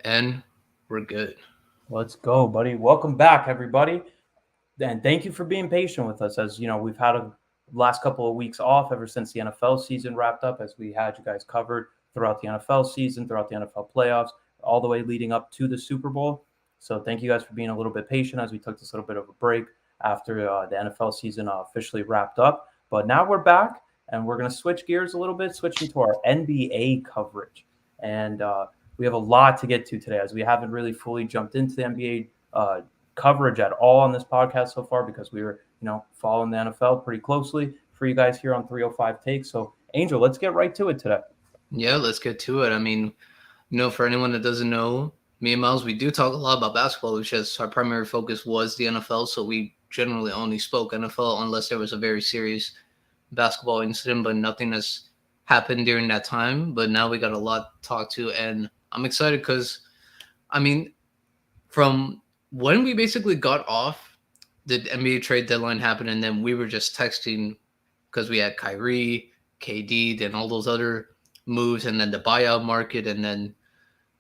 And we're good. Let's go, buddy. Welcome back, everybody. And thank you for being patient with us. As you know, we've had a last couple of weeks off ever since the NFL season wrapped up, as we had you guys covered throughout the NFL season, throughout the NFL playoffs, all the way leading up to the Super Bowl. So thank you guys for being a little bit patient as we took this little bit of a break after the NFL season officially wrapped up. But now we're back, and we're going to switch gears a little bit, switching to our NBA coverage. And we have a lot to get to today, as we haven't really fully jumped into the NBA coverage at all on this podcast so far because we were, following the NFL pretty closely for you guys here on 305 Takes. So, Angel, let's get right to it today. Yeah, let's get to it. I mean, for anyone that doesn't know, me and Miles, we do talk a lot about basketball, which is our primary focus was the NFL. So we generally only spoke NFL unless there was a very serious basketball incident, but nothing has happened during that time. But now we got a lot to talk to, and I'm excited because, I mean, from when we basically got off, the NBA trade deadline happened, and then we were just texting because we had Kyrie, KD, then all those other moves, and then the buyout market, and then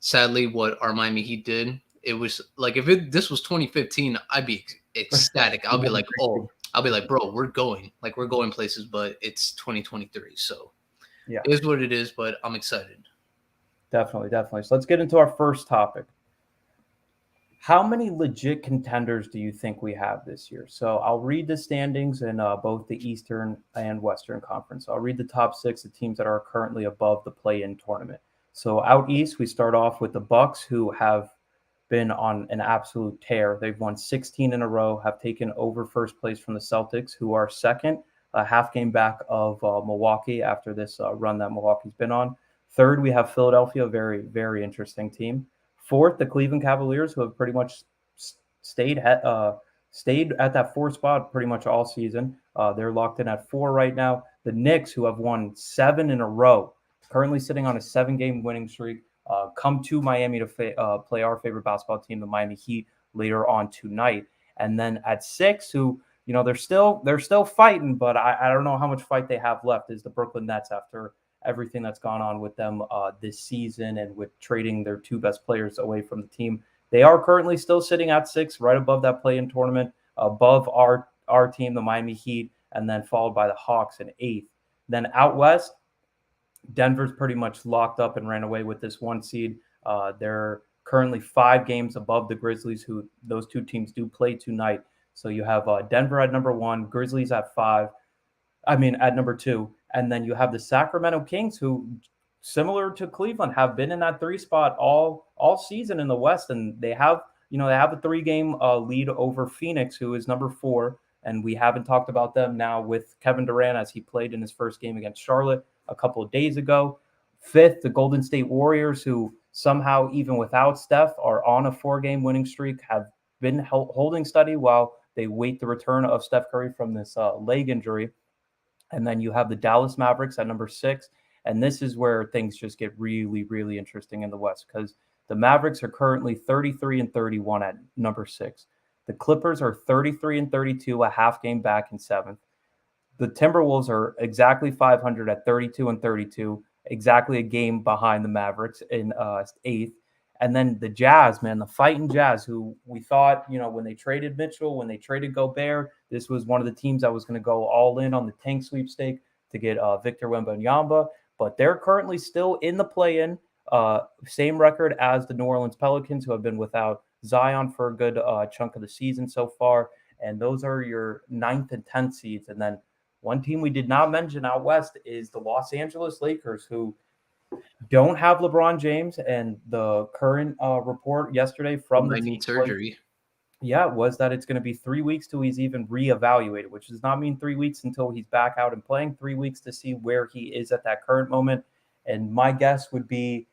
sadly what our Miami Heat did. It was like if this was 2015, I'd be ecstatic. You've been crazy. I'll be like, bro, we're going places, but it's 2023, so Yeah, it is what it is. But I'm excited. definitely, definitely. So let's get into our first topic. How many legit contenders do you think we have this year? So I'll read the standings in both the Eastern and Western Conference. I'll read the top six, the teams that are currently above the play-in tournament. So out east, we start off with the Bucks, who have been on an absolute tear. They've won 16 in a row, have taken over first place from the Celtics, who are second, a half game back of Milwaukee after this run that Milwaukee's been on. Third, we have Philadelphia, a very, very interesting team. Fourth, the Cleveland Cavaliers, who have pretty much stayed at that fourth spot pretty much all season. They're locked in at four right now. The Knicks, who have won seven in a row, currently sitting on a seven-game winning streak, come to Miami to play our favorite basketball team, the Miami Heat, later on tonight. And then at six, who they're still fighting, but I don't know how much fight they have left. Is the Brooklyn Nets after everything that's gone on with them this season and with trading their two best players away from the team. They are currently still sitting at six, right above that play-in tournament, above our team, the Miami Heat, and then followed by the Hawks in eighth. Then out west, Denver's pretty much locked up and ran away with this one seed. They're currently 5 games above the Grizzlies, who those two teams do play tonight. So you have Denver at number one, Grizzlies at five. I mean, at number two. And then you have the Sacramento Kings, who, similar to Cleveland, have been in that three spot all season in the West, and they have a 3 game lead over Phoenix, who is number four. And we haven't talked about them now with Kevin Durant as he played in his first game against Charlotte a couple of days ago. Fifth, the Golden State Warriors, who somehow, even without Steph, are on a 4 game winning streak, have been holding steady while they wait the return of Steph Curry from this leg injury. And then you have the Dallas Mavericks at number six. And this is where things just get really, really interesting in the West because the Mavericks are currently 33 and 31 at number six. The Clippers are 33 and 32, a half game back in seventh. The Timberwolves are exactly 500 at 32 and 32, exactly a game behind the Mavericks in eighth. And then the Jazz, man, the fighting Jazz, who we thought, when they traded Mitchell, when they traded Gobert, this was one of the teams that was going to go all in on the tank sweepstake to get Victor Wembanyama. But they're currently still in the play-in, same record as the New Orleans Pelicans, who have been without Zion for a good chunk of the season so far. And those are your ninth and 10th seeds. And then one team we did not mention out west is the Los Angeles Lakers, who don't have LeBron James. And the current report yesterday He from the might team need surgery. was that it's going to be 3 weeks till he's even reevaluated, which does not mean 3 weeks until he's back out and playing, 3 weeks to see where he is at that current moment. And my guess would be,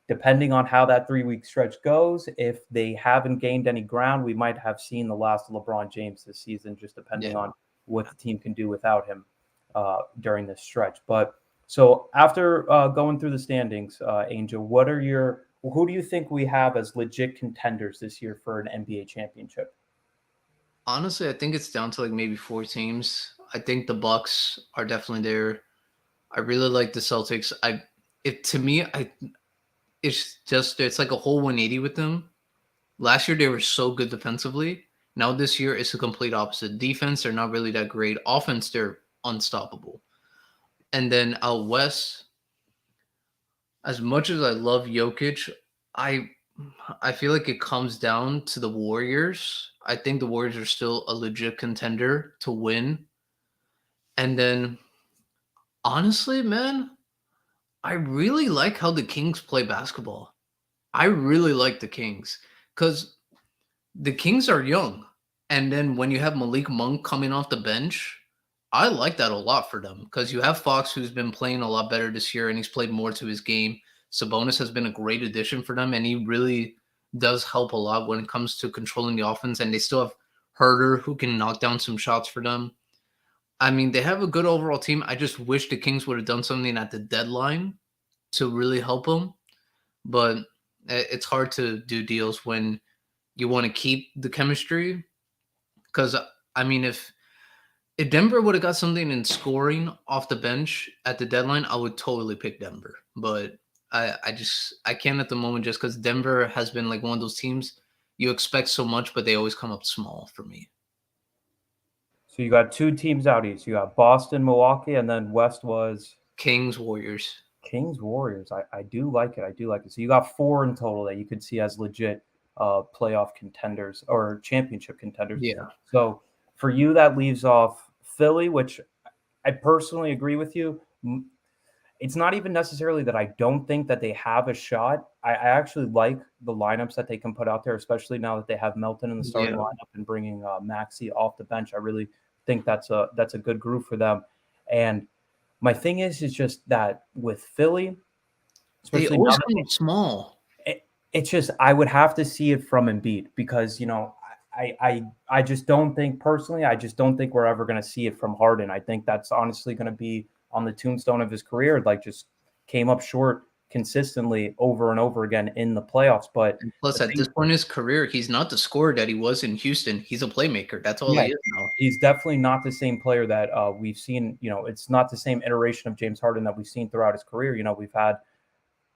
depending on how that 3 week stretch goes, if they haven't gained any ground, we might have seen the last of LeBron James this season, just depending Yeah. on what the team can do without him during this stretch. But so after going through the standings, Angel, who do you think we have as legit contenders this year for an NBA championship? Honestly, I think it's down to like maybe 4 teams. I think the Bucks are definitely there. I really like the Celtics. I if to me, it's like a whole 180 with them. Last year they were so good defensively. Now this year it's the complete opposite. Defense, they're not really that great. Offense, they're unstoppable. And then out west, as much as I love Jokic, I I feel like it comes down to the Warriors. I think the Warriors are still a legit contender to win. And then honestly, man, I really like how the Kings play basketball. I really like the Kings because the Kings are young. And then when you have Malik Monk coming off the bench, I like that a lot for them because you have Fox, who's been playing a lot better this year and he's played more to his game. Sabonis has been a great addition for them, and he really does help a lot when it comes to controlling the offense. And they still have Herder, who can knock down some shots for them. I mean, they have a good overall team. I just wish the Kings would have done something at the deadline to really help them. But it's hard to do deals when you want to keep the chemistry. Because I mean, if Denver would have got something in scoring off the bench at the deadline, I would totally pick Denver. But I can't at the moment just because Denver has been like one of those teams you expect so much, but they always come up small for me. So you got two teams out east. You got Boston, Milwaukee, and then west was Kings, Warriors. Kings, Warriors. I do like it. I do like it. So you got four in total that you could see as legit playoff contenders or championship contenders. Yeah. So for you, that leaves off Philly, which I personally agree with you. It's not even necessarily that I don't think that they have a shot. I actually like the lineups that they can put out there, especially now that they have Melton in the starting Yeah. lineup and bringing Maxey off the bench. I really think that's a good group for them. And my thing is just that with Philly, They especially now always that come up small. it's just I would have to see it from Embiid because I just don't think personally I just don't think we're ever going to see it from Harden. I think that's honestly going to be on the tombstone of his career. Like just came up short consistently over and over again in the playoffs. But And plus, the at this thing, point in his career, he's not the scorer that he was in Houston. He's a playmaker. That's all yeah, he is now. he's definitely not the same player that we've seen. It's not the same iteration of James Harden that we've seen throughout his career.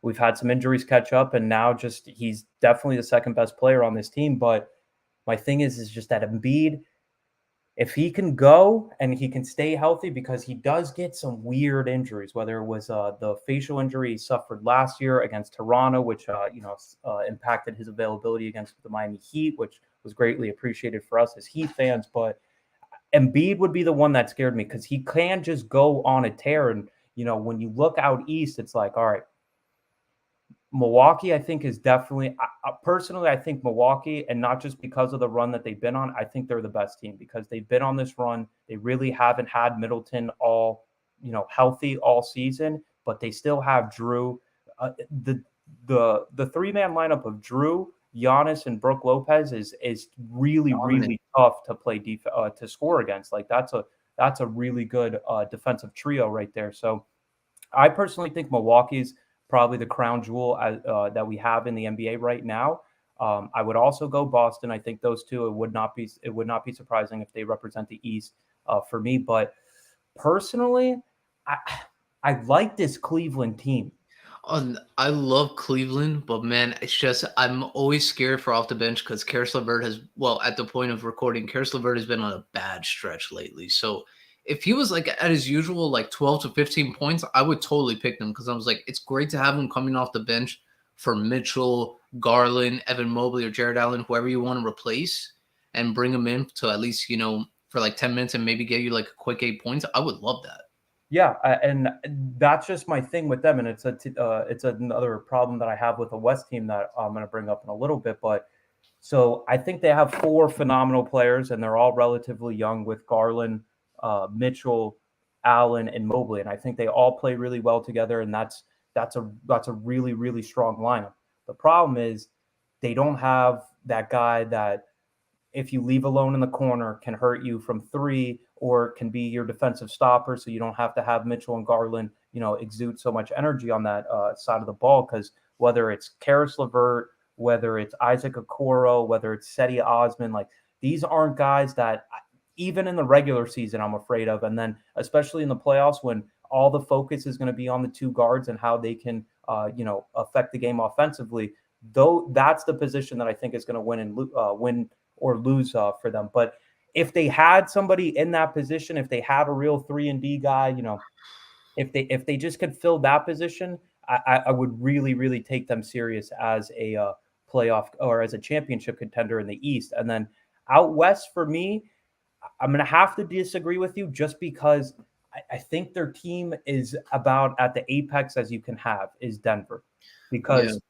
We've had some injuries catch up, and now just he's definitely the second best player on this team. But my thing is just that Embiid, if he can go and he can stay healthy, because he does get some weird injuries, whether it was the facial injury he suffered last year against Toronto, which impacted his availability against the Miami Heat, which was greatly appreciated for us as Heat fans. But Embiid would be the one that scared me because he can just go on a tear. And when you look out east, it's like, all right, Milwaukee, I think, is definitely personally, I think Milwaukee, and not just because of the run that they've been on, I think they're the best team because they've been on this run. They really haven't had Middleton all, healthy all season, but they still have Drew. The three-man lineup of Drew, Giannis, and Brook Lopez is really, Dominant. really tough to play to score against. Like that's a really good defensive trio right there. So I personally think Milwaukee's probably the crown jewel that we have in the NBA right now. I would also go Boston. I think those two. It would not be surprising if they represent the East for me. But personally, I I like this Cleveland team. I love Cleveland, but man, it's just I'm always scared for off the bench because Karis LeVert has, well, at the point of recording, Karis LeVert has been on a bad stretch lately. So if he was like at his usual like 12 to 15 points, I would totally pick them because I was like, it's great to have him coming off the bench for Mitchell, Garland, Evan Mobley, or Jared Allen, whoever you want to replace, and bring him in to at least for like 10 minutes and maybe get you like a quick 8 points. I would love that. Yeah, and that's just my thing with them, and it's another problem that I have with the West team that I'm going to bring up in a little bit. But so I think they have four phenomenal players, and they're all relatively young with Garland, Mitchell, Allen, and Mobley, and I think they all play really well together, and that's a really really strong lineup. The problem is they don't have that guy that if you leave alone in the corner can hurt you from three or can be your defensive stopper. So you don't have to have Mitchell and Garland, exude so much energy on that side of the ball. Because whether it's Karis LeVert, whether it's Isaac Okoro, whether it's Seti Osman, like these aren't guys that even in the regular season I'm afraid of. And then especially in the playoffs when all the focus is going to be on the two guards and how they can affect the game offensively. Though that's the position that I think is going to win or lose for them. But if they had somebody in that position, if they had a real 3-and-D guy, if they just could fill that position, I would really really take them serious as a playoff or as a championship contender in the East. And then out west for me, I'm going to have to disagree with you just because I think their team is about at the apex as you can have is Denver, Yeah. because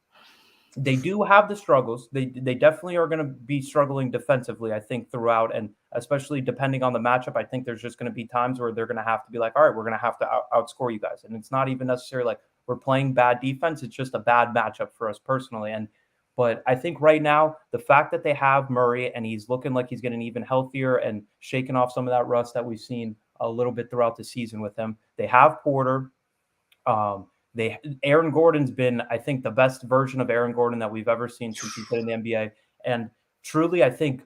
they do have the struggles. They definitely are going to be struggling defensively, I think, throughout, and especially depending on the matchup. I think there's just going to be times where they're going to have to be like, all right, we're going to have to outscore you guys, and it's not even necessarily like we're playing bad defense. It's just a bad matchup for us personally. And but I think right now the fact that they have Murray and he's looking like he's getting even healthier and shaking off some of that rust that we've seen a little bit throughout the season with him. They have Porter. They Aaron Gordon's been, I think, the best version of Aaron Gordon that we've ever seen since he's been in the NBA. And truly, I think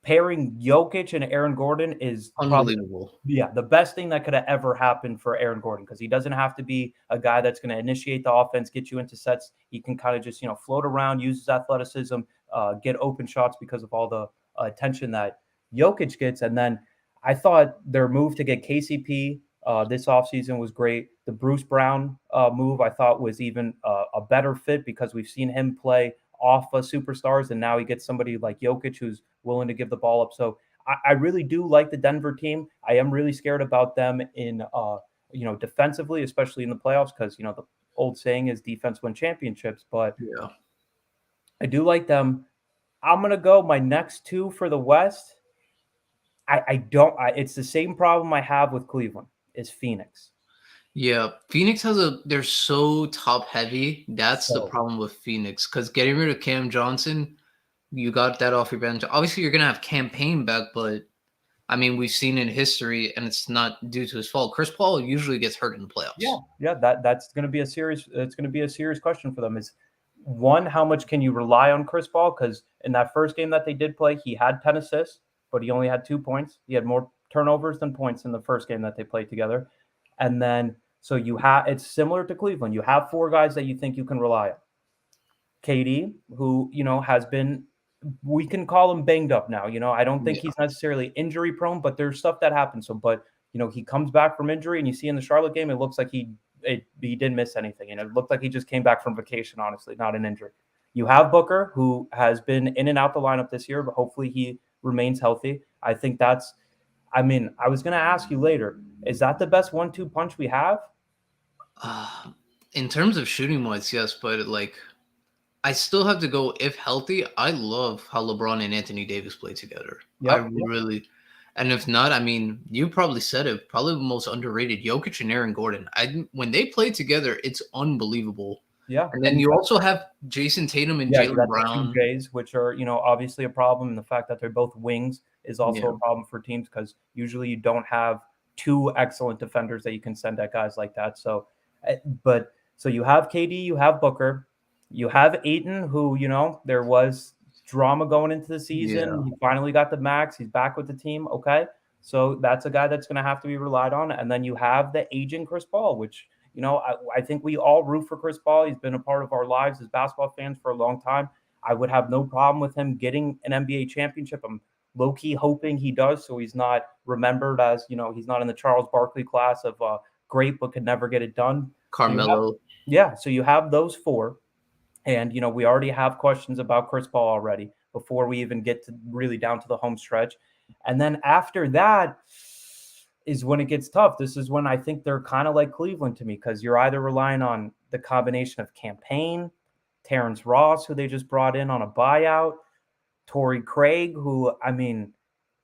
pairing Jokic and Aaron Gordon is probably Unbelievable. the best thing that could have ever happened for Aaron Gordon, because he doesn't have to be a guy that's going to initiate the offense, get you into sets. He can kind of just float around, use his athleticism, get open shots because of all the attention that Jokic gets. And then I thought their move to get KCP this offseason was great. The Bruce Brown move I thought was even a better fit because we've seen him play off superstars, and now he gets somebody like Jokic who's willing to give the ball up. So I really do like the Denver team. I am really scared about them in defensively, especially in the playoffs, because the old saying is defense win championships. But Yeah. I do like them. I'm gonna go my next two for the West. I don't. It's the same problem I have with Cleveland is Phoenix. Yeah, Phoenix they're so top heavy. That's the So problem with Phoenix, because getting rid of Cam Johnson, you got that off your bench. Obviously, you're gonna have campaign back, but I mean, we've seen in history, and it's not due to his fault. Chris Paul usually gets hurt in the yeah, playoffs. yeah, that's going to be a serious. It's going to be a serious question for them. Is one, how much can you rely on Chris Paul? Because in that first game that they did play, he had 10 assists, but he only had 2 points. He had more turnovers than points in the first game that they played together. And then so it's similar to Cleveland. You have four guys that you think you can rely on. KD, who has been, we can call him banged up now. I don't think Yeah, he's necessarily injury prone, but there's stuff that happens. So, but he comes back from injury, and you see in the Charlotte game, it looks like he didn't miss anything, and it looked like he just came back from vacation. Honestly, not an injury. You have Booker, who has been in and out the lineup this year, but hopefully he remains healthy. I think that's. I mean, I was going to ask you later. Is that the best 1-2 punch we have? in terms of shooting wise, yes, but I still have to go if healthy. I love how LeBron and Anthony Davis play together. I Yep. really, and if not, I mean, you probably said it. Probably the most underrated, Jokic and Aaron Gordon. When they play together, it's unbelievable. Yeah, And then and you also have Jason Tatum and yeah, you Jalen got the two Brown. J's, which are obviously a problem, and the fact that they're both wings is also Yeah, a problem for teams because usually you don't have two excellent defenders that you can send at guys like that. So, but so you have KD, you have Booker, you have Aiton, who there was drama going into the yeah. season. He finally got the max. He's back with the team. Okay, so that's a guy that's going to have to be relied on, and then you have the aging Chris Paul, which I think we all root for Chris Paul. He's been a part of our lives as basketball fans for a long time. I would have no problem with him getting an NBA championship. I'm low key hoping he does, so he's not remembered as he's not in the Charles Barkley class of great but could never get it done. So Carmelo. so you have those four, and we already have questions about Chris Paul already before we even get to really down to the home stretch, and then after that is when it gets tough. This is when I think they're kind of like Cleveland to me, because you're either relying on the combination of campaign, Terrence Ross, who they just brought in on a buyout, Torrey Craig, who, I mean,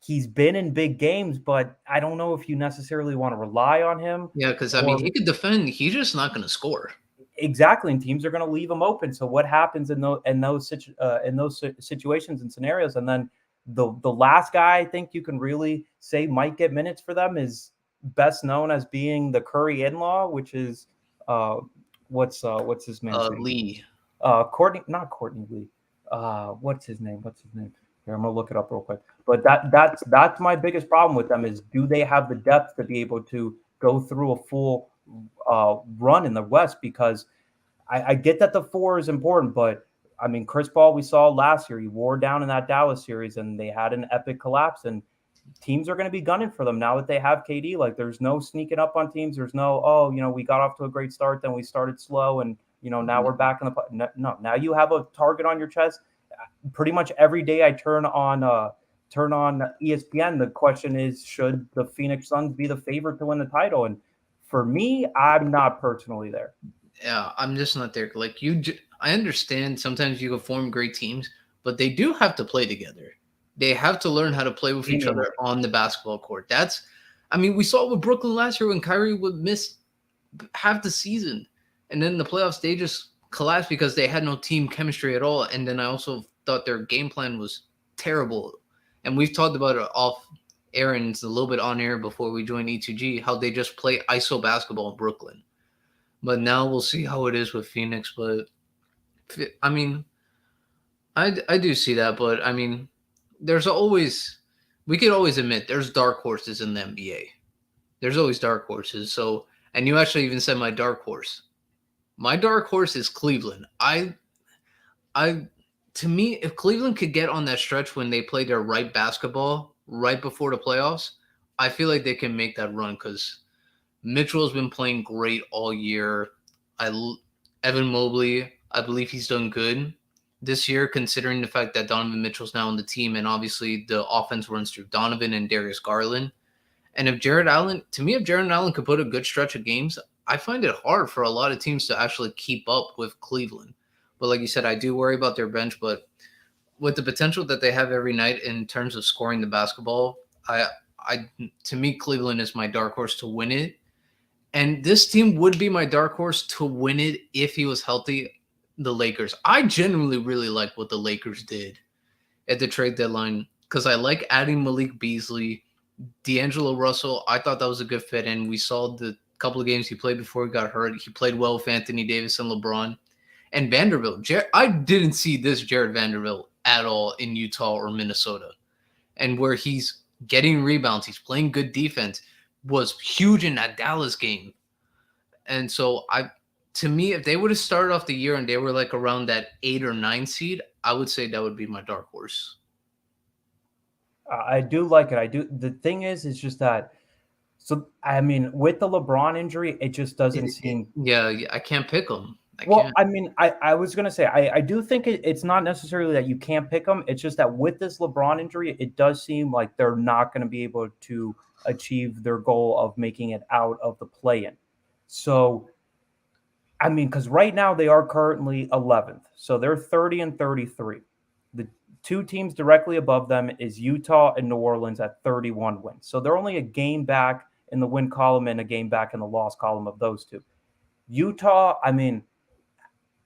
he's been in big games, but I don't know if you necessarily want to rely on him. Yeah, because I mean, Or he could defend. He's just not going to score. exactly, and teams are going to leave him open. So what happens in those situations and scenarios? And then the last guy I think you can really say might get minutes for them is best known as being the Curry in-law, which is uh, what's his man's name? Lee. Not Courtney Lee. What's his name? Here, I'm gonna look it up real quick. But that's my biggest problem with them is, do they have the depth to be able to go through a full run in the West? Because I get that the 4 is important, but I mean, Chris Paul, we saw last year, he wore down in that Dallas series and they had an epic collapse. And teams are going to be gunning for them now that they have KD. Like, there's no sneaking up on teams. There's no, oh, we got off to a great start, then we started slow, and now we're back in the no. Now you have a target on your chest. Pretty much every day I turn on ESPN. The question is, should the Phoenix Suns be the favorite to win the title? And for me, I'm not personally there. Yeah, I'm just not there. Like I understand sometimes you can form great teams, but they do have to play together. They have to learn how to play with each other on the basketball court. I mean, we saw it with Brooklyn last year when Kyrie would miss half the season, and then the playoffs they just collapsed because they had no team chemistry at all. And then I also thought their game plan was terrible. And we've talked about it off air and it's a little bit on air before we joined E2G, how they just play ISO basketball in Brooklyn. But now we'll see how it is with Phoenix. But I mean, I do see that. But I mean, we could always admit there's dark horses in the NBA. There's always dark horses. So, and you actually even said my dark horse. My dark horse is Cleveland. To me, if Cleveland could get on that stretch when they play their right basketball right before the playoffs, I feel like they can make that run because Mitchell's been playing great all year. Evan Mobley, I believe he's done good this year, considering the fact that Donovan Mitchell's now on the team, and obviously the offense runs through Donovan and Darius Garland. And if Jared Allen could put a good stretch of games, I find it hard for a lot of teams to actually keep up with Cleveland. But like you said, I do worry about their bench. But with the potential that they have every night in terms of scoring the basketball, to me, Cleveland is my dark horse to win it. And this team would be my dark horse to win it if he was healthy. The Lakers. I genuinely really like what the Lakers did at the trade deadline because I like adding Malik Beasley, D'Angelo Russell. I thought that was a good fit, and we saw the couple of games he played before he got hurt. He played well with Anthony Davis and LeBron. And Vanderbilt. I didn't see this Jared Vanderbilt at all in Utah or Minnesota. And where he's getting rebounds, he's playing good defense, was huge in that Dallas game. And so to me, if they would have started off the year and they were like around that 8 or 9 seed, I would say that would be my dark horse. I do like it. I do. The thing is just that. So I mean, with the LeBron injury, it just doesn't seem. Yeah, I can't pick them. I mean, I was gonna say I do think it's not necessarily that you can't pick them. It's just that with this LeBron injury, it does seem like they're not going to be able to achieve their goal of making it out of the play-in. So, I mean, because right now they are currently 11th, so they're 30 and 33. The two teams directly above them is Utah and New Orleans at 31 wins. So they're only a game back in the win column and a game back in the loss column of those two. Utah, I mean,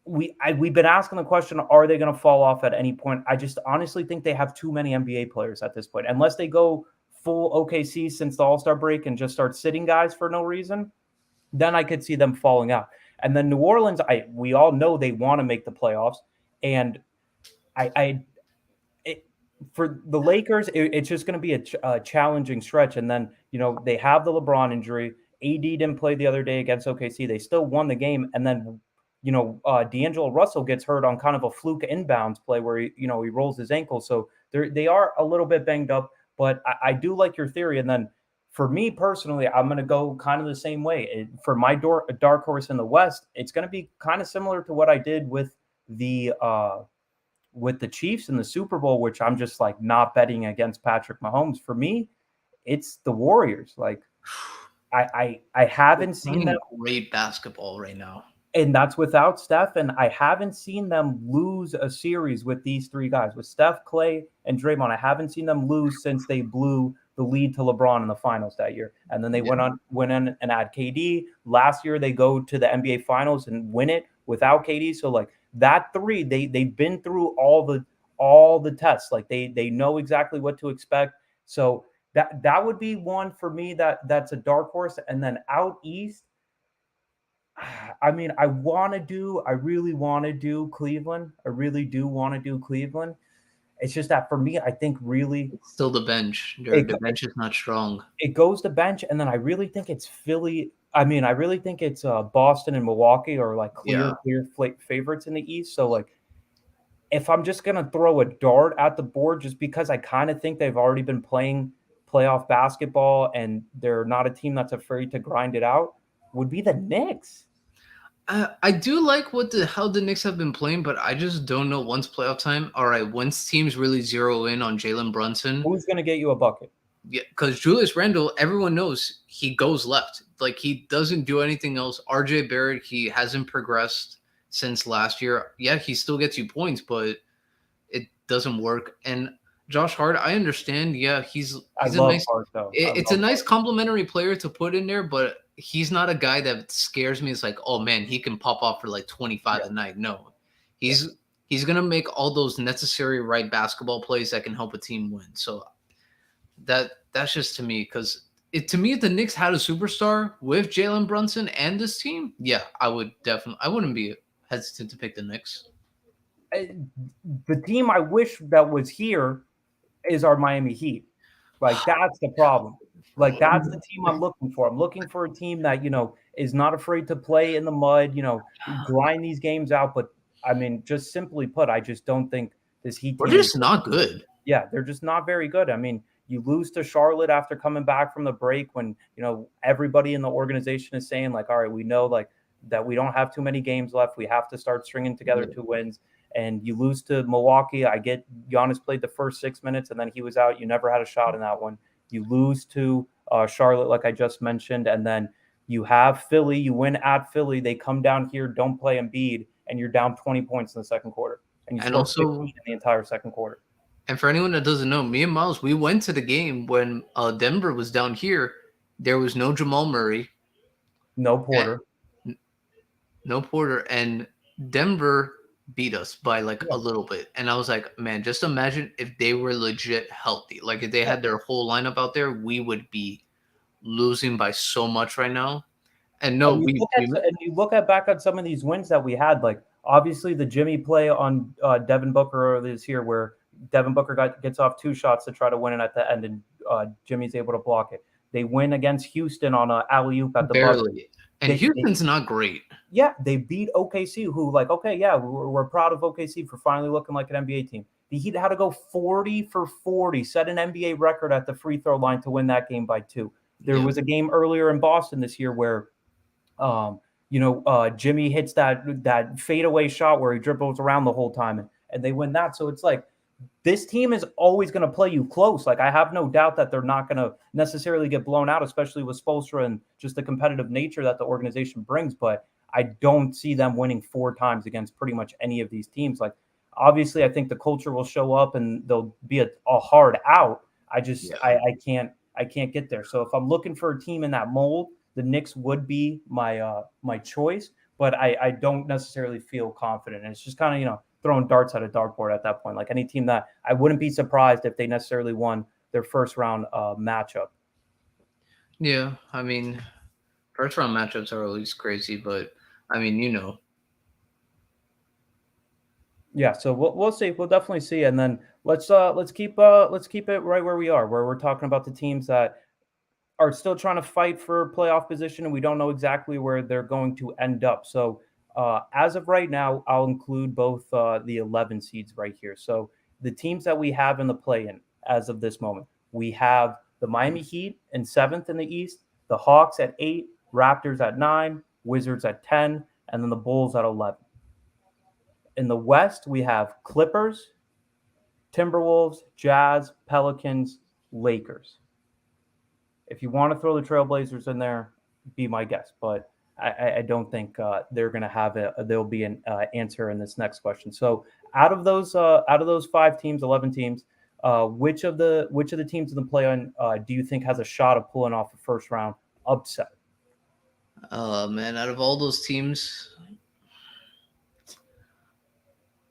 we've been asking the question, are they going to fall off at any point? I just honestly think they have too many NBA players at this point. Unless they go full OKC since the All-Star break and just start sitting guys for no reason, then I could see them falling out. And then New Orleans, we all know they want to make the playoffs. And for the Lakers, it's just going to be a challenging stretch. And then, they have the LeBron injury. AD didn't play the other day against OKC. They still won the game. And then, D'Angelo Russell gets hurt on kind of a fluke inbounds play where he rolls his ankle. So they are a little bit banged up, but I do like your theory. And then for me personally, I'm going to go kind of the same way. For my dark horse in the West, it's going to be kind of similar to what I did with the Chiefs in the Super Bowl, which I'm just like not betting against Patrick Mahomes. For me, it's the Warriors. Like I haven't seen them great basketball right now. And that's without Steph. And I haven't seen them lose a series with these three guys, with Steph, Clay, and Draymond. I haven't seen them lose since they blew the lead to LeBron in the finals that year. And then they went in and add KD. Last year, they go to the NBA finals and win it without KD. So like that three, they've been through all the tests. Like they know exactly what to expect. So that would be one for me that's a dark horse. And then out East, I mean, I really want to do Cleveland. I really do want to do Cleveland. It's just that for me, I think really it's still the bench. The bench is not strong. It goes to bench, and then I really think it's Philly I mean, I really think it's Boston and Milwaukee are like Yeah. clear favorites in the East. So like, if I'm just gonna throw a dart at the board, just because I kind of think they've already been playing playoff basketball and they're not a team that's afraid to grind it out, would be the Knicks. I do like how the Knicks have been playing, but I just don't know once playoff time. All right, once teams really zero in on Jalen Brunson, Who's gonna get you a bucket? yeah, because Julius Randle, everyone knows he goes left. Like he doesn't do anything else. RJ Barrett, he hasn't progressed since last year. Yeah, he still gets you points, but it doesn't work. And Josh Hart, I understand. Yeah, I he's a love nice. Hart though. I It's a love nice Hart. complimentary player to put in there, but he's not a guy that scares me. It's like, oh man, he can pop off for like 25 Yeah, a night. No, yeah. he's gonna make all those necessary right basketball plays that can help a team win. So that's just to me because to me if the Knicks had a superstar with Jalen Brunson and this team, yeah, I wouldn't be hesitant to pick the Knicks. I- the team I wish that was here is our Miami Heat. Like that's the problem. Like that's the team I'm looking for. I'm looking for a team that is not afraid to play in the mud. Grind these games out. But I mean, just simply put, I just don't think this Heat We're team is. just not good. Yeah, they're just not very good. I mean, you lose to Charlotte after coming back from the break when, everybody in the organization is saying like, all right, we know like that we don't have too many games left. We have to start stringing together Yeah. 2 wins. And you lose to Milwaukee. I get Giannis played the first 6 minutes and then he was out. You never had a shot in that one. You lose to Charlotte, like I just mentioned, and then you have Philly. You win at Philly. They come down here, don't play Embiid, and you're down 20 points in the second quarter, and you And score 15 also, in the entire second quarter. and for anyone that doesn't know, me and Miles, we went to the game when Denver was down here. There was no Jamal Murray, No and, Porter. no Porter, and Denver beat us by like a Yeah. little bit. And I was like, man, just imagine if they were legit healthy. Like if they Yeah. had their whole lineup out there, we would be losing by so much right now. And no, And you look at back on some of these wins that we had, like obviously the Jimmy play on Devin Booker earlier this year, where Devin Booker gets off 2 shots to try to win it at the end, and Jimmy's able to block it. They win against Houston on a alley oop at the buzzer. barely. And They Houston's not great. Yeah, they beat OKC, who like, okay, yeah, we're proud of OKC for finally looking like an NBA team. The Heat had to go 40 for 40, set an NBA record at the free throw line to win that game by 2. There Yeah. was a game earlier in Boston this year where Jimmy hits that fadeaway shot where he dribbles around the whole time, and they win that. So it's like this team is always going to play you close. Like I have no doubt that they're not going to necessarily get blown out, especially with Spoelstra and just the competitive nature that the organization brings. But I don't see them winning 4 times against pretty much any of these teams. Like obviously, I think the culture will show up and there'll be a hard out. I just Yeah. I can't get there. So if I'm looking for a team in that mold, the Knicks would be my choice, but I don't necessarily feel confident. And it's just kind of throwing darts at a dartboard at that point. Like any team that I wouldn't be surprised if they necessarily won their first round matchup. Yeah. I mean, first round matchups are always crazy, but I mean, Yeah, so we'll see. We'll definitely see, and then let's keep it right where we are, where we're talking about the teams that are still trying to fight for playoff position, and we don't know exactly where they're going to end up. So, as of right now, I'll include both the 11 seeds right here. So, the teams that we have in the play-in as of this moment, we have the Miami Heat in 7th in the East, the Hawks at 8, Raptors at 9, Wizards at 10, and then the Bulls at 11. In the West, we have Clippers, Timberwolves, Jazz, Pelicans, Lakers. If you want to throw the Trailblazers in there, be my guest. But I don't think they're going to have there'll be an answer in this next question. So out of those 5 teams, 11 teams, which of the teams in the play-in do you think has a shot of pulling off a first round upset? man, out of all those teams,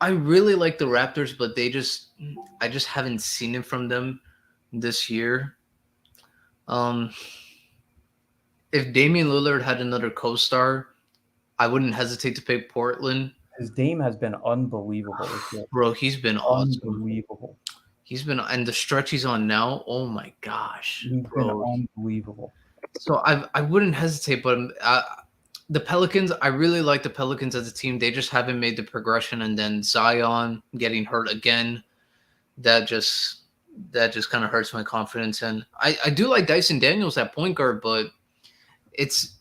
I really like the Raptors, but I just haven't seen it from them this year. Um, if Damian Lillard had another co-star, I wouldn't hesitate to pick Portland. His Dame has been unbelievable this year. Bro, he's been awesome. Unbelievable. And the stretch he's on now, oh my gosh, He's been bro. unbelievable. So I wouldn't hesitate, but the Pelicans, I really like the Pelicans as a team. They just haven't made the progression, and then Zion getting hurt again, that just that just kind of hurts my confidence. And I do like Dyson Daniels at point guard, but it's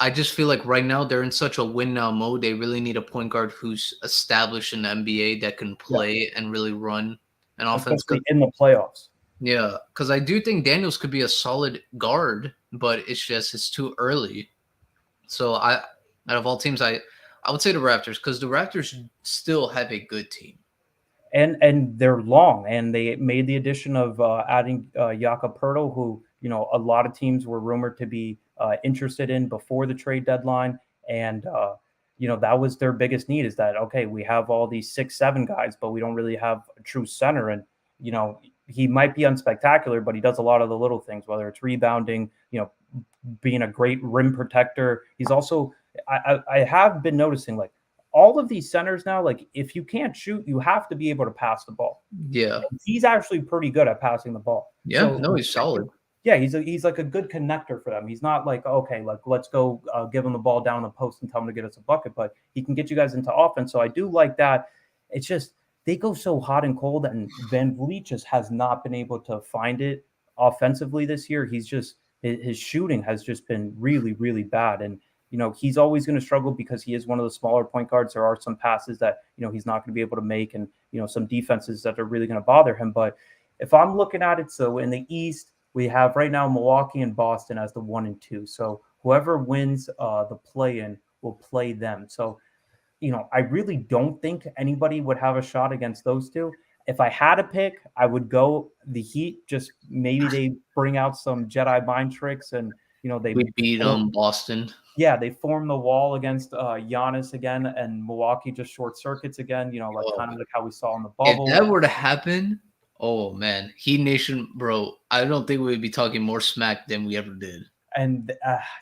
I just feel like right now they're in such a win now mode. They really need a point guard who's established in the NBA that can Yeah, play and really run an offense. especially in the playoffs. Yeah, because I do think Daniels could be a solid guard, but it's too early. So out of all teams, I would say the Raptors because the Raptors still have a good team. And they're long, and they made the addition of adding Jakob Poeltl, who a lot of teams were rumored to be interested in before the trade deadline, and that was their biggest need is that okay, we have all these 6-7 guys, but we don't really have a true center, and he might be unspectacular, but he does a lot of the little things, whether it's rebounding, being a great rim protector. He's also I have been noticing like all of these centers now, like if you can't shoot, you have to be able to pass the ball. Yeah, And he's actually pretty good at passing the ball. yeah, So no, he's solid. yeah, he's like a good connector for them. He's not like okay, like let's go give him the ball down the post and tell him to get us a bucket, but he can get you guys into offense. So I do like that. It's just they go so hot and cold, and Van Vliet just has not been able to find it offensively this year. He's just his shooting has just been really, really bad, and he's always going to struggle because he is one of the smaller point guards. There are some passes that he's not going to be able to make, and some defenses that are really going to bother him. But if I'm looking at it, so in the East we have right now Milwaukee and Boston as the 1 and 2. So whoever wins the play-in will play them. So I really don't think anybody would have a shot against those two. If I had to pick, I would go the Heat. Just maybe they bring out some Jedi mind tricks, and they We beat Boston. yeah, they form the wall against Giannis again, and Milwaukee just short circuits again. Like Oh, kind of like how we saw in the if bubble. that were to happen, oh man, Heat Nation, bro, I don't think we'd be talking more smack than we ever did. And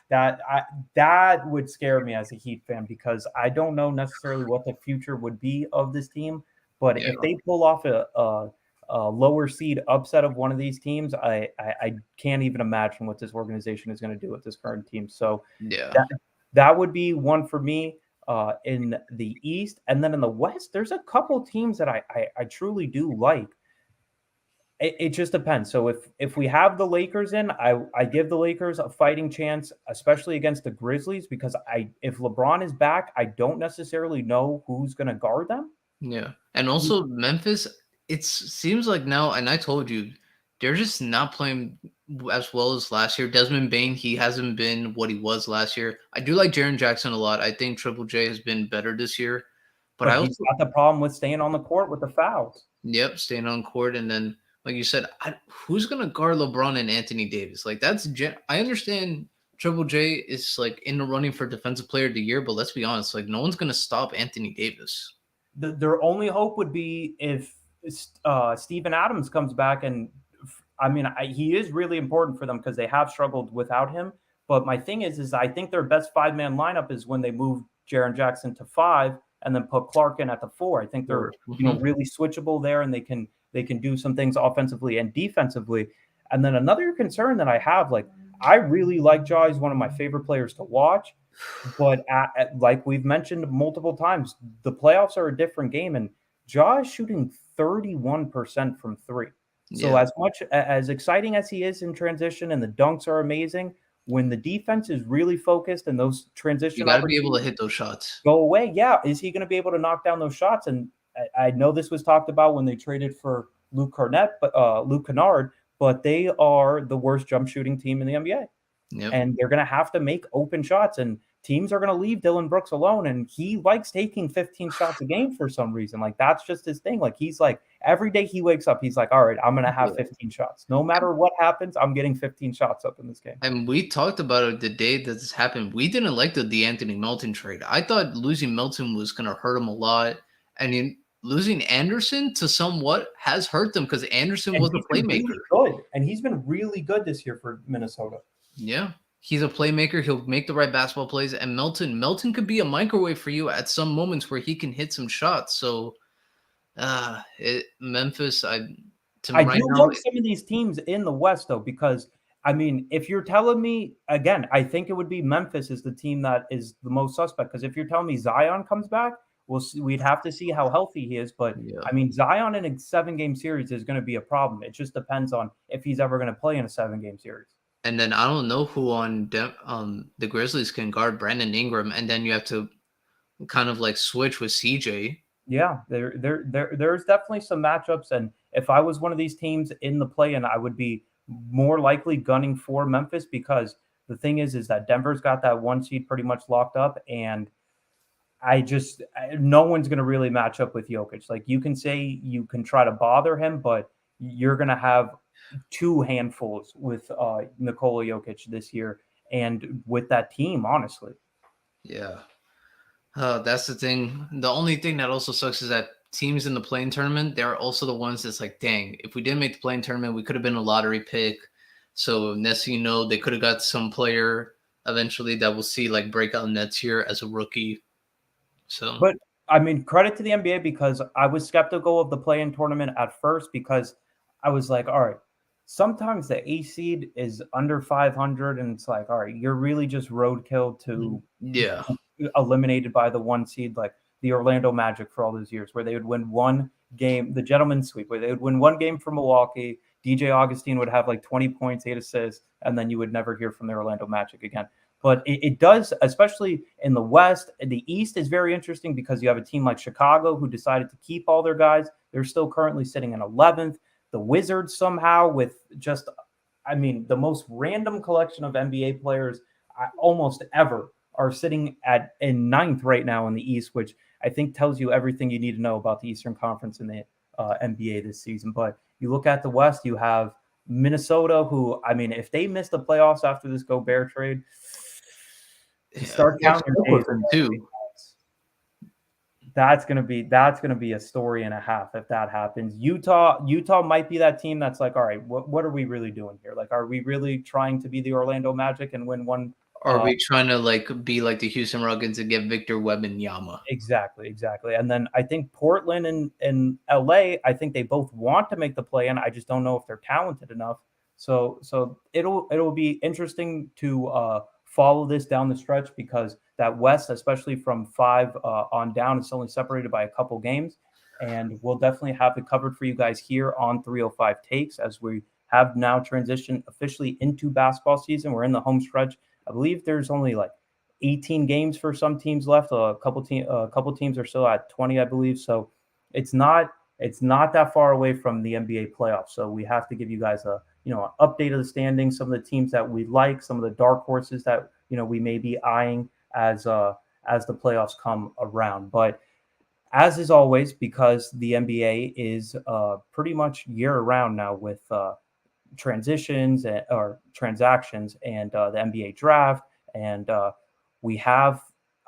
that would scare me as a Heat fan because I don't know necessarily what the future would be of this team. But Yeah, if they pull off a lower seed upset of one of these teams, I can't even imagine what this organization is going to do with this current team. So yeah. that would be one for me in the East. And then in the West, there's a couple teams that I truly do like. It just depends. So if we have the Lakers in, I give the Lakers a fighting chance, especially against the Grizzlies, because if LeBron is back, I don't necessarily know who's going to guard them. Yeah. And also Memphis, it seems like now, and I told you, they're just not playing as well as last year. Desmond Bain, he hasn't been what he was last year. I do like Jaren Jackson a lot. I think Triple J has been better this year. But But I he's also, got the problem with staying on the court with the fouls. yep, staying on court. And then, like you said, who's going to guard LeBron and Anthony Davis? Like, I understand Triple J is like in the running for Defensive Player of the Year, but let's be honest, like, no one's going to stop Anthony Davis. Their only hope would be if Steven Adams comes back, and I mean he is really important for them because they have struggled without him. But my thing is I think their best 5-man lineup is when they move Jaren Jackson to 5 and then put Clark in at the 4. I think they're really switchable there, and they can do some things offensively and defensively. And then another concern that I have, like I really like Jaw. He's one of my favorite players to watch. But like we've mentioned multiple times, the playoffs are a different game, and Jaw is shooting 31% from 3. So Yeah. as much as exciting as he is in transition, and the dunks are amazing, when the defense is really focused and those You transition got to be able to opportunities hit those shots. go away, yeah, is he going to be able to knock down those shots? And I know this was talked about when they traded for Luke Kennard, but they are the worst jump shooting team in the NBA, Yep. and they're going to have to make open shots, and teams are going to leave Dylan Brooks alone, and he likes taking 15 shots a game for some reason. Like that's just his thing. Like he's like every day he wakes up, he's like, all right, I'm going to have 15 shots. No matter what happens, I'm getting 15 shots up in this game. And we talked about it the day that this happened. We didn't like the DeAnthony Melton trade. I thought losing Melton was going to hurt him a lot. And losing Anderson to somewhat has hurt them because Anderson was a playmaker. He's been really good this year for Minnesota. Yeah. He's a playmaker. He'll make the right basketball plays. And Melton could be a microwave for you at some moments where he can hit some shots. So Memphis, I do like some of these teams in the West, though, because I mean, if you're telling me again, I think it would be Memphis is the team that is the most suspect. Because if you're telling me Zion comes back, we'll see, we'd have to see how healthy he is. But Yeah. I mean, Zion in a 7 game series is going to be a problem. It just depends on if he's ever going to play in a 7 game series. And then I don't know who on the Grizzlies can guard Brandon Ingram, and then you have to kind of like switch with CJ. Yeah, there's definitely some matchups, and if I was one of these teams in the play-in, I would be more likely gunning for Memphis because the thing is that Denver's got that 1 seed pretty much locked up, and no one's going to really match up with Jokic. Like you can say you can try to bother him, but you're going to have 2 handfuls with Nikola Jokic this year, and with that team, honestly. Yeah. That's the thing. The only thing that also sucks is that teams in the playing tournament, they're also the ones that's like, dang, if we didn't make the playing tournament, we could have been a lottery pick. So next thing you know, they could have got some player eventually that will see like breakout nets here as a rookie. So But I mean, credit to the NBA because I was skeptical of the play-in tournament at first because I was like, all right, sometimes the A seed is under 500, and it's like, all right, you're really just roadkill to yeah. eliminated by the 1 seed, like the Orlando Magic for all those years, where they would win 1 game, the gentleman's sweep, where they would win 1 game for Milwaukee. DJ Augustine would have like 20 points, 8 assists, and then you would never hear from the Orlando Magic again. But it does, especially in the West. The East is very interesting because you have a team like Chicago who decided to keep all their guys. They're still currently sitting in 11th. The Wizards somehow with just, I mean, the most random collection of NBA players almost ever are sitting at in 9th right now in the East, which I think tells you everything you need to know about the Eastern Conference in the NBA this season. But you look at the West, you have Minnesota, who, I mean, if they miss the playoffs after this Gobert trade, to Yeah. start You have counting your days, Brooklyn too. that's gonna be a story and a half if that happens. Utah might be that team that's like, all right, what are we really doing here? Like, are we really trying to be the Orlando Magic and win one? Are we trying to like be like the Houston Rockets and get Victor Webb and Yama? Exactly. And then I think Portland and LA, I think they both want to make the play in. I just don't know if they're talented enough. So it'll be interesting to follow this down the stretch because that West, especially from 5 on down, is only separated by a couple games. And we'll definitely have it covered for you guys here on 305 Takes as we have now transitioned officially into basketball season. We're in the home stretch. I believe there's only like 18 games for some teams left. A couple teams are still at 20, I believe. So it's not that far away from the NBA playoffs. So we have to give you guys a an update of the standings, some of the teams that we like, some of the dark horses that we may be eyeing as the playoffs come around. But as is always, because the NBA is pretty much year round now with transitions or transactions and the NBA draft. And we have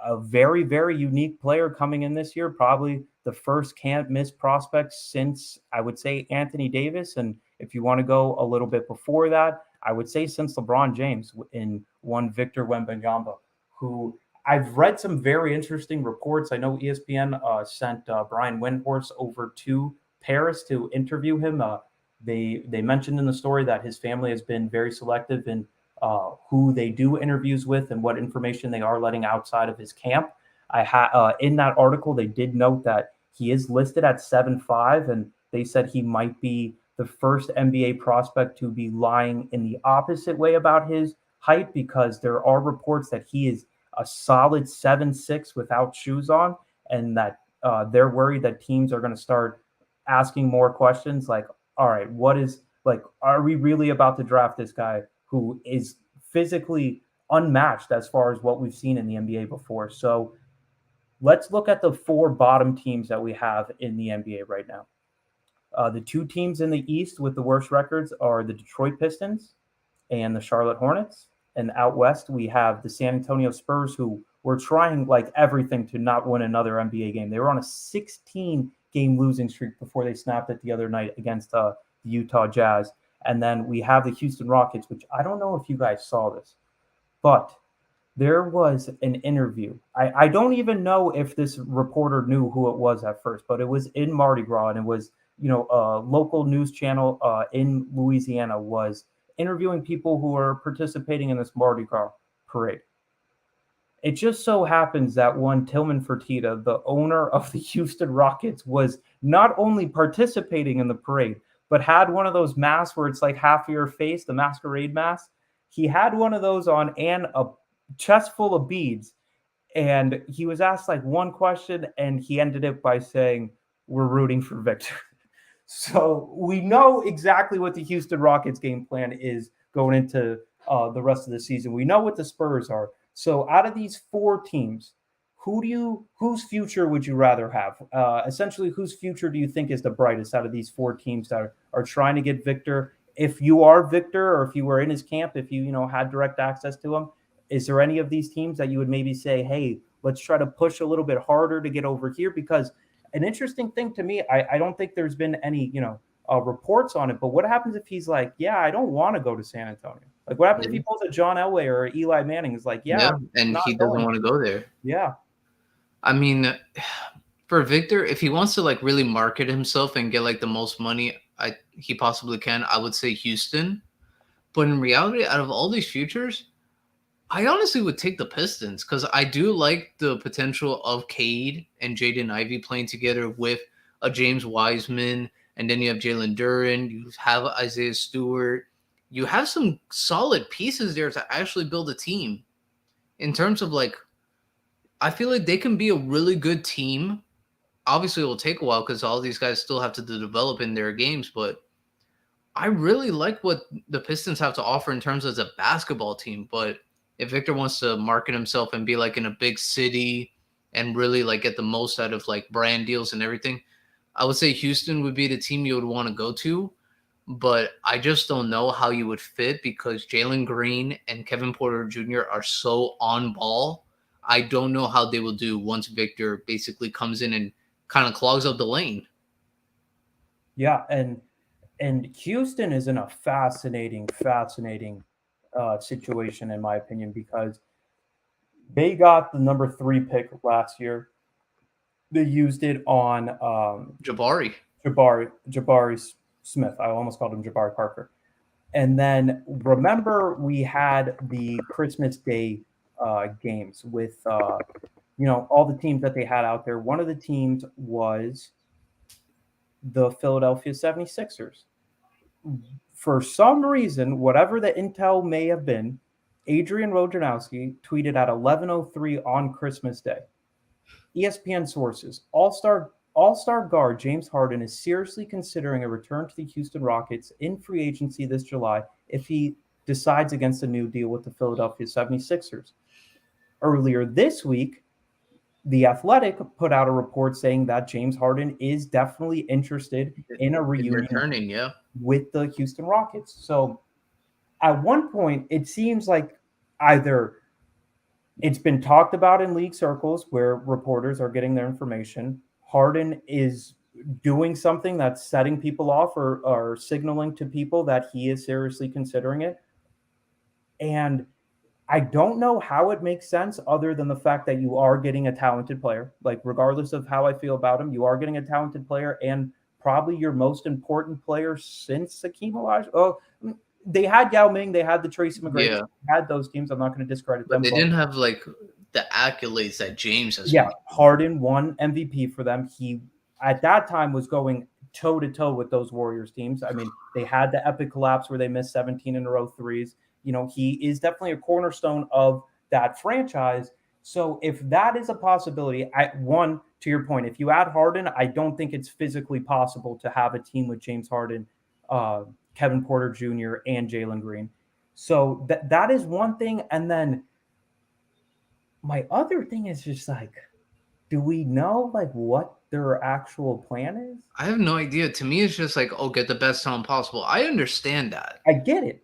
a very, very unique player coming in this year, probably the first can't miss prospect since I would say Anthony Davis. And if you want to go a little bit before that, I would say since LeBron James in one Victor Wembanyama, who I've read some very interesting reports. I know ESPN sent Brian Windhorst over to Paris to interview him. They mentioned in the story that his family has been very selective in who they do interviews with and what information they are letting outside of his camp. In that article they did note that he is listed at 7'5", and they said he might be the first NBA prospect to be lying in the opposite way about his height because there are reports that he is a solid 7'6" without shoes on, and that they're worried that teams are going to start asking more questions like, all right, what is like, are we really about to draft this guy who is physically unmatched as far as what we've seen in the NBA before? So let's look at the 4 bottom teams that we have in the NBA right now. The 2 teams in the East with the worst records are the Detroit Pistons and the Charlotte Hornets. And out west, we have the San Antonio Spurs, who were trying like everything to not win another NBA game. They were on a 16-game losing streak before they snapped it the other night against the Utah Jazz. And then we have the Houston Rockets, which I don't know if you guys saw this, but there was an interview. I don't even know if this reporter knew who it was at first, but it was in Mardi Gras, and it was, a local news channel in Louisiana was interviewing people who are participating in this Mardi Gras parade. It just so happens that one Tillman Fertitta, the owner of the Houston Rockets, was not only participating in the parade, but had one of those masks where it's like half of your face, the masquerade mask. He had one of those on and a chest full of beads. And he was asked like one question, and he ended it by saying, "We're rooting for Victor." So we know exactly what the Houston Rockets game plan is going into the rest of the season. We know what the Spurs are. So out of these four teams, whose future would you rather have? Essentially, whose future do you think is the brightest out of these four teams that are trying to get Victor? If you are Victor, or if you were in his camp, if you had direct access to him, is there any of these teams that you would maybe say, hey, let's try to push a little bit harder to get over here? Because an interesting thing to me, I don't think there's been any, reports on it, but what happens if he's like, yeah, I don't want to go to San Antonio? Like, what happens if he pulls a John Elway or Eli Manning is like, yeah, Yeah, I'm and not he doesn't going. want to go there. Yeah. I mean, for Victor, if he wants to like really market himself and get like the most money he possibly can, I would say Houston. But in reality, out of all these futures, I honestly would take the Pistons because I do like the potential of Cade and Jaden Ivey playing together with a James Wiseman, and then you have Jalen Duren, you have Isaiah Stewart. You have some solid pieces there to actually build a team. In terms of like, I feel like they can be a really good team. Obviously, it will take a while because all these guys still have to develop in their games, but I really like what the Pistons have to offer in terms of a basketball team. But if Victor wants to market himself and be like in a big city and really like get the most out of like brand deals and everything, I would say Houston would be the team you would want to go to. But I just don't know how you would fit because Jalen Green and Kevin Porter Jr. are so on ball. I don't know how they will do once Victor basically comes in and kind of clogs up the lane. Yeah, and Houston is in a fascinating situation in my opinion, because they got the number 3 pick last year. They used it on Jabari. Jabari Smith. I almost called him Jabari Parker. And then remember, we had the Christmas Day games with all the teams that they had out there. One of the teams was the Philadelphia 76ers. For some reason, whatever the intel may have been, Adrian Wojnarowski tweeted at 11:03 on Christmas Day. ESPN sources: All-star guard James Harden is seriously considering a return to the Houston Rockets in free agency this July if he decides against a new deal with the Philadelphia 76ers. Earlier this week, The Athletic put out a report saying that James Harden is definitely interested in a reunion Returning, yeah. with the Houston Rockets. So at one point, it seems like either it's been talked about in league circles where reporters are getting their information, Harden is doing something that's setting people off or signaling to people that he is seriously considering it. And I don't know how it makes sense other than the fact that you are getting a talented player. Like, regardless of how I feel about him, you are getting a talented player and probably your most important player since Hakeem Olajuwon. Oh, they had Yao Ming, they had the Tracy McGrady, Yeah. had those teams. I'm not going to discredit But them. they didn't have like the accolades that James has. Yeah, Harden won MVP for them. He at that time was going toe to toe with those Warriors teams. I mean, they had the epic collapse where they missed 17 in a row threes. He is definitely a cornerstone of that franchise. So if that is a possibility, to your point, if you add Harden, I don't think it's physically possible to have a team with James Harden, Kevin Porter Jr., and Jalen Green. So that is one thing. And then my other thing is just like, do we know like what their actual plan is? I have no idea. To me, it's just like, oh, get the best talent possible. I understand that. I get it.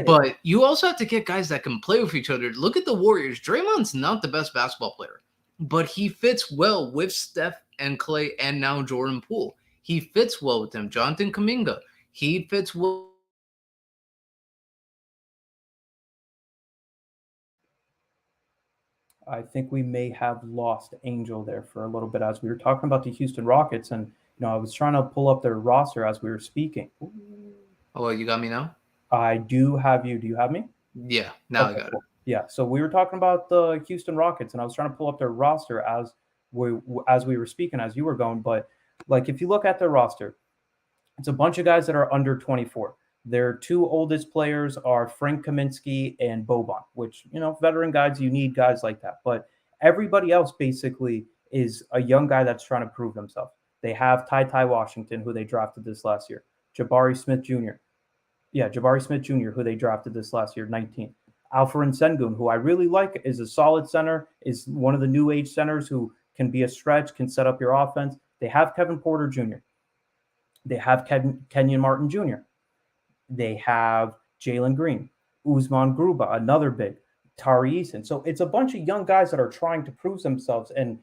But you also have to get guys that can play with each other. Look at the Warriors. Draymond's not the best basketball player, but he fits well with Steph and Clay and now Jordan Poole. He fits well with them. Jonathan Kuminga. He fits well. I think we may have lost Angel there for a little bit as we were talking about the Houston Rockets, and I was trying to pull up their roster as we were speaking. Oh, you got me now? I do have you. Do you have me? Yeah, now I Okay, got it. cool. Yeah, so we were talking about the Houston Rockets, and I was trying to pull up their roster as we were speaking, as you were going. But like, if you look at their roster, it's a bunch of guys that are under 24. Their two oldest players are Frank Kaminsky and Boban, which, veteran guys, you need guys like that. But everybody else basically is a young guy that's trying to prove himself. They have Ty Washington, who they drafted this last year, Jabari Smith Jr. Yeah, Jabari Smith Jr., who they drafted this last year, 19. Alfred Sengun, who I really like, is a solid center, is one of the new age centers who can be a stretch, can set up your offense. They have Kevin Porter Jr. They have Kenyon Martin Jr. They have Jalen Green, Usman Gruba, another big, Tari Eason. So it's a bunch of young guys that are trying to prove themselves. And,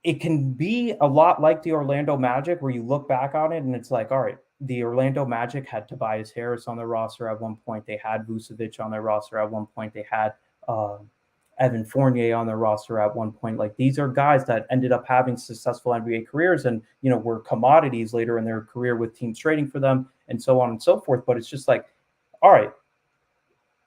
it can be a lot like the Orlando Magic, where you look back on it and it's like, all right, the Orlando Magic had Tobias Harris on their roster at one point. They had Vucevic on their roster at one point. They had uh, Evan Fournier on their roster at one point. Like, these are guys that ended up having successful NBA careers and, were commodities later in their career with teams trading for them and so on and so forth. But it's just like, all right,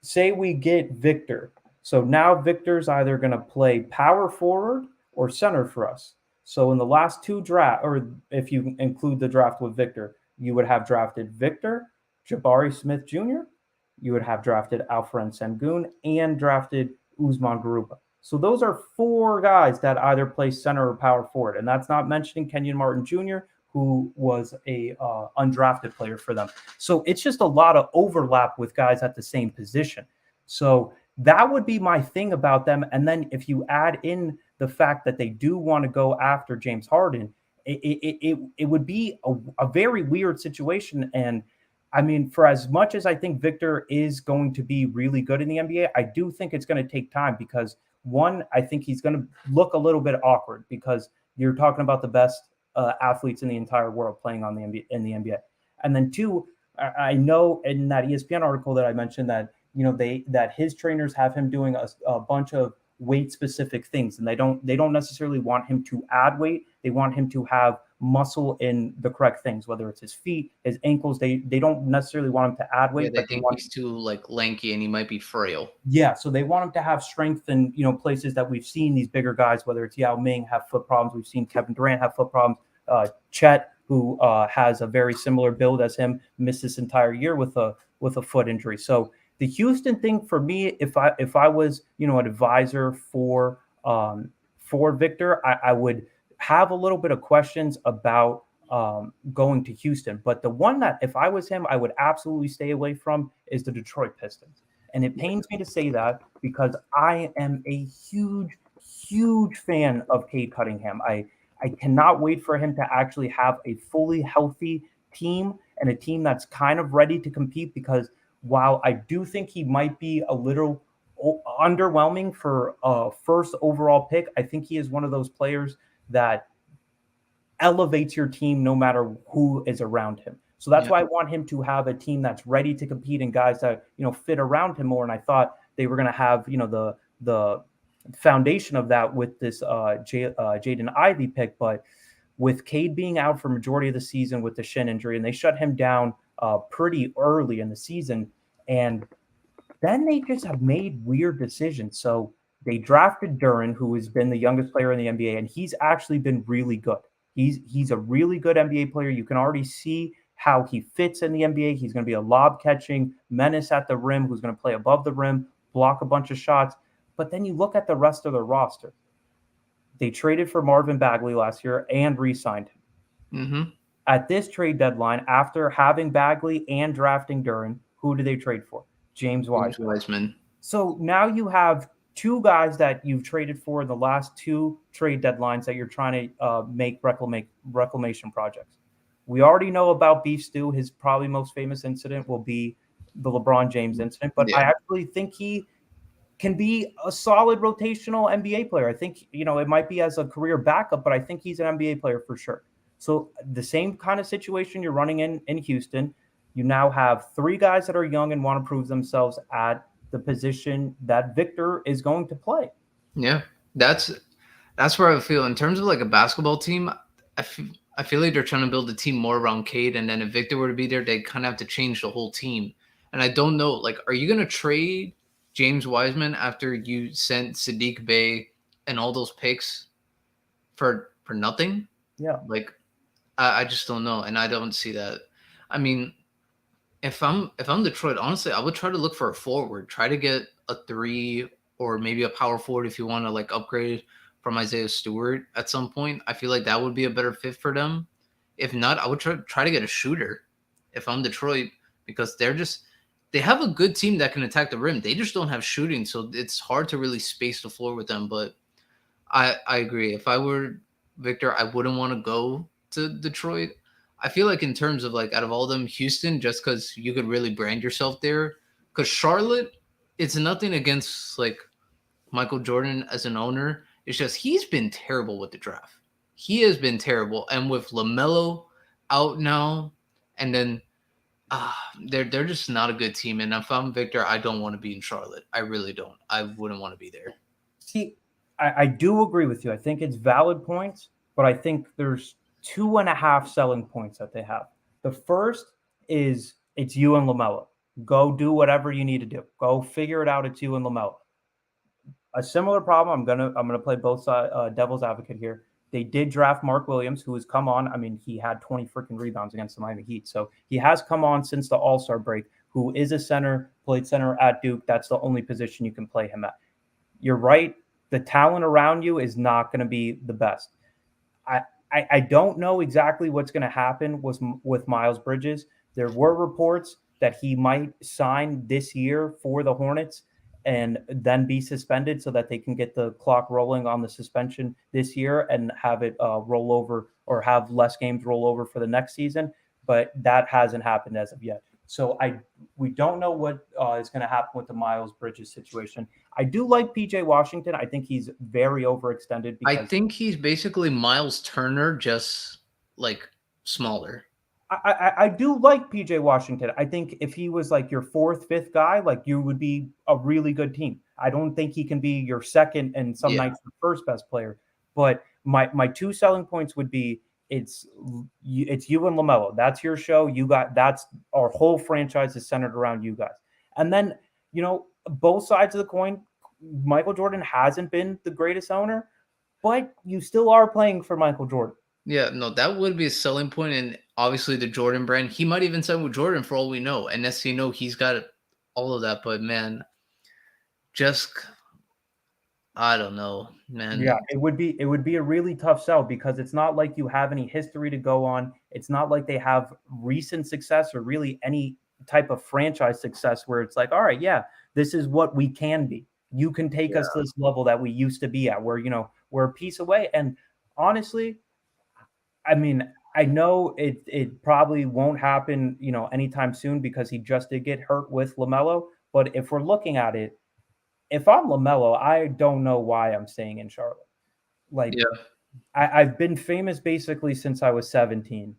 say we get Victor. So now Victor's either going to play power forward or center for us. So in the last two draft, or if you include the draft with Victor, you would have drafted Victor, Jabari Smith Jr., you would have drafted Alfred Sengun, and drafted Usman Garuba. So those are four guys that either play center or power forward. And that's not mentioning Kenyon Martin Jr., who was a undrafted player for them. So it's just a lot of overlap with guys at the same position. So that would be my thing about them. And then if you add in the fact that they do want to go after James Harden, it would be a very weird situation. And I mean, for as much as I think Victor is going to be really good in the NBA, I do think it's going to take time because, one, I think he's going to look a little bit awkward because you're talking about the best athletes in the entire world playing on the NBA, in the NBA. And then two, I know in that ESPN article that I mentioned that that his trainers have him doing a bunch of weight specific things, and they don't necessarily want him to add weight. They want him to have muscle in the correct things, whether it's his feet, his ankles. They don't necessarily want him to add Yeah, weight, they but they think want he's too like lanky and he might be frail. yeah, so they want him to have strength in places that we've seen these bigger guys, whether it's Yao Ming have foot problems, we've seen Kevin Durant have foot problems. Chet, who has a very similar build as him, missed this entire year with a foot injury. So the Houston thing for me, if I was an advisor for Victor, I would have a little bit of questions about going to Houston. But the one that if I was him, I would absolutely stay away from is the Detroit Pistons. And it pains me to say that because I am a huge, huge fan of Cade Cunningham. I cannot wait for him to actually have a fully healthy team and a team that's kind of ready to compete because while I do think he might be a little underwhelming for a first overall pick, I think he is one of those players that elevates your team no matter who is around him. So that's Yeah. why I want him to have a team that's ready to compete and guys that fit around him more. And I thought they were going to have the foundation of that with this Jaden Ivey pick, but with Cade being out for majority of the season with the shin injury, and they shut him down pretty early in the season, and then they just have made weird decisions. So they drafted Duran, who has been the youngest player in the NBA, and he's actually been really good. He's a really good NBA player. You can already see how he fits in the NBA. He's going to be a lob catching menace at the rim who's going to play above the rim, block a bunch of shots. But then you look at the rest of the roster. They traded for Marvin Bagley last year and re-signed him. Mm-hmm. At this trade deadline, after having Bagley and drafting Duran, who do they trade for? James James Wiseman. Wiseman. So now you have two guys that you've traded for in the last two trade deadlines that you're trying to make reclamation projects. We already know about Beef Stew. His probably most famous incident will be the LeBron James incident, but I Yeah. actually think he can be a solid rotational NBA player. I think, it might be as a career backup, but I think he's an NBA player for sure. So the same kind of situation you're running in Houston, you now have three guys that are young and want to prove themselves at the position that Victor is going to play. Yeah. That's where I feel in terms of like a basketball team. I I feel like they're trying to build a team more around Cade, and then if Victor were to be there, they kind of have to change the whole team. And I don't know, like, are you gonna trade James Wiseman after you sent Sadiq Bey and all those picks for nothing? Yeah. Like, I just don't know, and I don't see that. I mean, if I'm Detroit, honestly, I would try to look for a forward. Try to get a three or maybe a power forward if you want to like upgrade from Isaiah Stewart at some point. I feel like that would be a better fit for them. If not, I would try to get a shooter if I'm Detroit because they have a good team that can attack the rim. They just don't have shooting, so it's hard to really space the floor with them. But I agree. If I were Victor, I wouldn't want to go to Detroit. I feel like in terms of like out of all of them, Houston, just because you could really brand yourself there. Because Charlotte, it's nothing against like Michael Jordan as an owner. It's just he's been terrible with the draft. He has been terrible, and with LaMelo out now, and then they're just not a good team. And if I'm Victor, I don't want to be in Charlotte. I really don't. I wouldn't want to be there. See, I do agree with you. I think it's valid points, but I think there's two and a half selling points that they have. The first is it's you and LaMelo. Go do whatever you need to do. Go figure it out. It's you and LaMelo. A similar problem. I'm gonna play both side devil's advocate here. They did draft Mark Williams, who has come on. I mean, he had 20 freaking rebounds against the Miami Heat, so he has come on since the All Star break. Who is a center, played center at Duke. That's the only position you can play him at. You're right. The talent around you is not going to be the best. I don't know exactly what's going to happen with Miles Bridges. There were reports that he might sign this year for the Hornets and then be suspended so that they can get the clock rolling on the suspension this year and have it roll over or have less games roll over for the next season. But that hasn't happened as of yet. So we don't know what is going to happen with the Miles Bridges situation. I do like PJ Washington. I think he's very overextended I because think he's basically Miles Turner, just like smaller. I do like PJ Washington. I think if he was like your fourth, fifth guy, like you would be a really good team. I don't think he can be your second and some Yeah. nights the first best player. But my two selling points would be it's you and LaMelo. That's your show. That's our whole franchise is centered around you guys. And then both sides of the coin. Michael Jordan hasn't been the greatest owner, but you still are playing for Michael Jordan. Yeah, no, that would be a selling point, and obviously the Jordan brand. He might even sign with Jordan for all we know. And next thing you know, he's got all of that. But man, just I don't know, man. Yeah, it would be a really tough sell because it's not like you have any history to go on. It's not like they have recent success or really any type of franchise success where it's like, all right, yeah, this is what we can be. You can take us to this level that we used to be at, where we're a piece away. And honestly, I mean, I know it probably won't happen, anytime soon because he just did get hurt with LaMelo. But if we're looking at it, if I'm LaMelo, I don't know why I'm staying in Charlotte. Like Yeah, I've been famous basically since I was 17.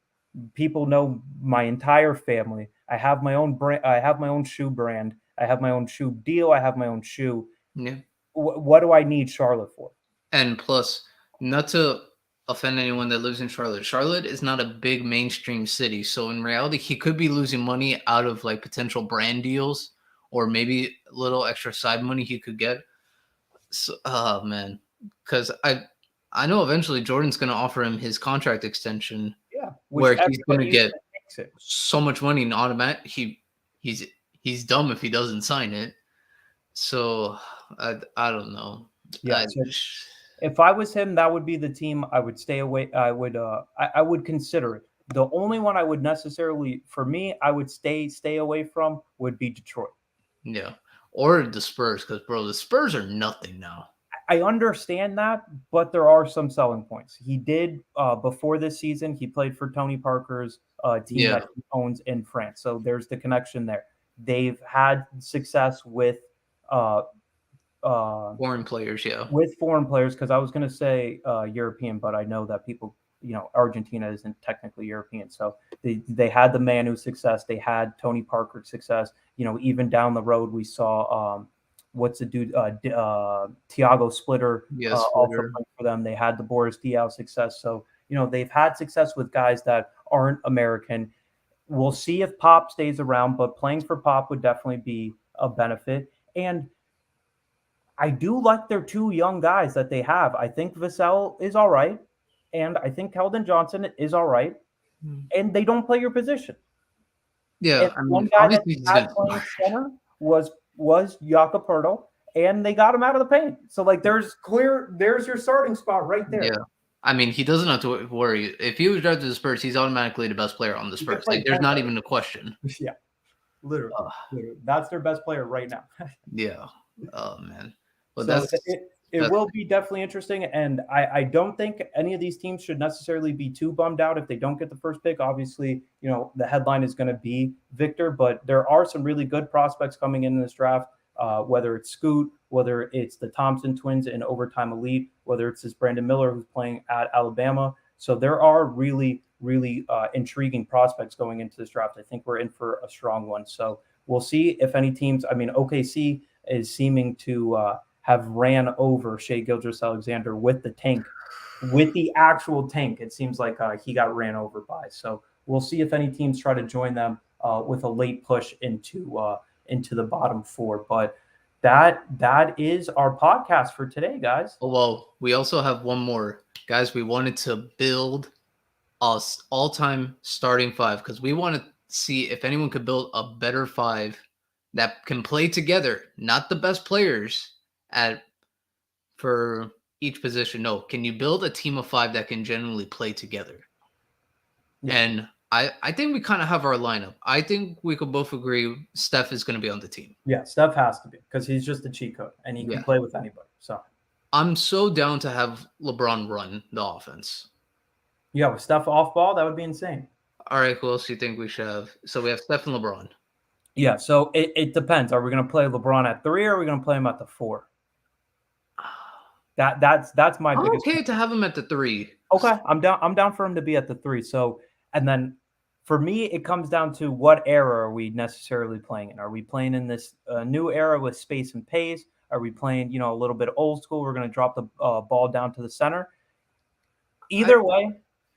People know my entire family. I have my own brand. I have my own shoe brand. I have my own shoe deal. I have my own shoe. yeah. What do I need Charlotte for? And plus, not to offend anyone that lives in Charlotte, Charlotte is not a big mainstream city. So in reality, he could be losing money out of like potential brand deals or maybe a little extra side money he could get. So, oh man, because I know eventually Jordan's going to offer him his contract extension Yeah, which where he's going to everybody get takes it. so much money in automatic. He's he's dumb if he doesn't sign it. So I don't know. Yeah. I So if I was him, that would be the team I would stay away. I would consider it. The only one I would necessarily, for me, I would stay away from would be Detroit. Yeah. Or the Spurs, because bro, the Spurs are nothing now. I understand that, but there are some selling points. He did before this season. He played for Tony Parker's team Yeah. that he owns in France, so there's the connection there. They've had success uh, uh, Foreign players, yeah. with foreign players because I was going to say European, but I know that people, Argentina isn't technically European. So they had the Manu success. They had Tony Parker success. Even down the road, we saw what's the dude, Thiago Splitter Yes, also Splitter. played for them. They had the Boris Diaw success. So they've had success with guys that aren't American. We'll see if Pop stays around, but playing for Pop would definitely be a benefit. And I do like their two young guys that they have. I think Vassell is all right, and I think Keldon Johnson is all right, and they don't play your position. And Yeah, I one mean, guy that obviously they he's had gonna. playing center was Jakob Poeltl, and they got him out of the paint. So like, there's your starting spot right Yeah, there. I mean, he doesn't have to worry. If he was drafted to the Spurs, he's automatically the best player on the He could Spurs. play Like, there's point not guard. even a question. Yeah, literally, Uh, literally. That's their best player right now. yeah. Oh man. Well, So it that's will be definitely interesting, and I don't think any of these teams should necessarily be too bummed out if they don't get the first pick. Obviously, the headline is going to be Victor, but there are some really good prospects coming in this draft. Whether it's Scoot, whether it's the Thompson twins in overtime elite, whether it's this Brandon Miller who's playing at Alabama. So there are really, really intriguing prospects going into this draft. I think we're in for a strong one. So we'll see if any teams. I mean, OKC is seeming to have ran over Shea Gilgeous-Alexander with the tank, with the actual tank. It seems like he got ran over by. So we'll see if any teams try to join them with a late push into the bottom four. But that is our podcast for today, guys. Oh, well, we also have one more. Guys, we wanted to build us all-time starting five because we want to see if anyone could build a better five that can play together, not the best players at for each position. No, can you build a team of five that can generally play together? Yeah. And I think we kind of have our lineup. I think we could both agree Steph is going to be on the team. Yeah, Steph has to be because he's just a cheat code and he can Yeah. play with anybody. So I'm so down to have LeBron run the offense. yeah, with Steph off ball, that would be insane. All right, who else do you think we should have? So we have Steph and LeBron. Yeah, so it depends. Are we going to play LeBron at 3 or are we going to play him at the 4? That's my I'm biggest okay to have him at the 3. Okay, I'm down for him to be at the 3. So, and then for me, it comes down to what era are we necessarily playing in? Are we playing in this new era with space and pace? Are we playing, a little bit old school? We're going to drop the ball down to the center. Either way,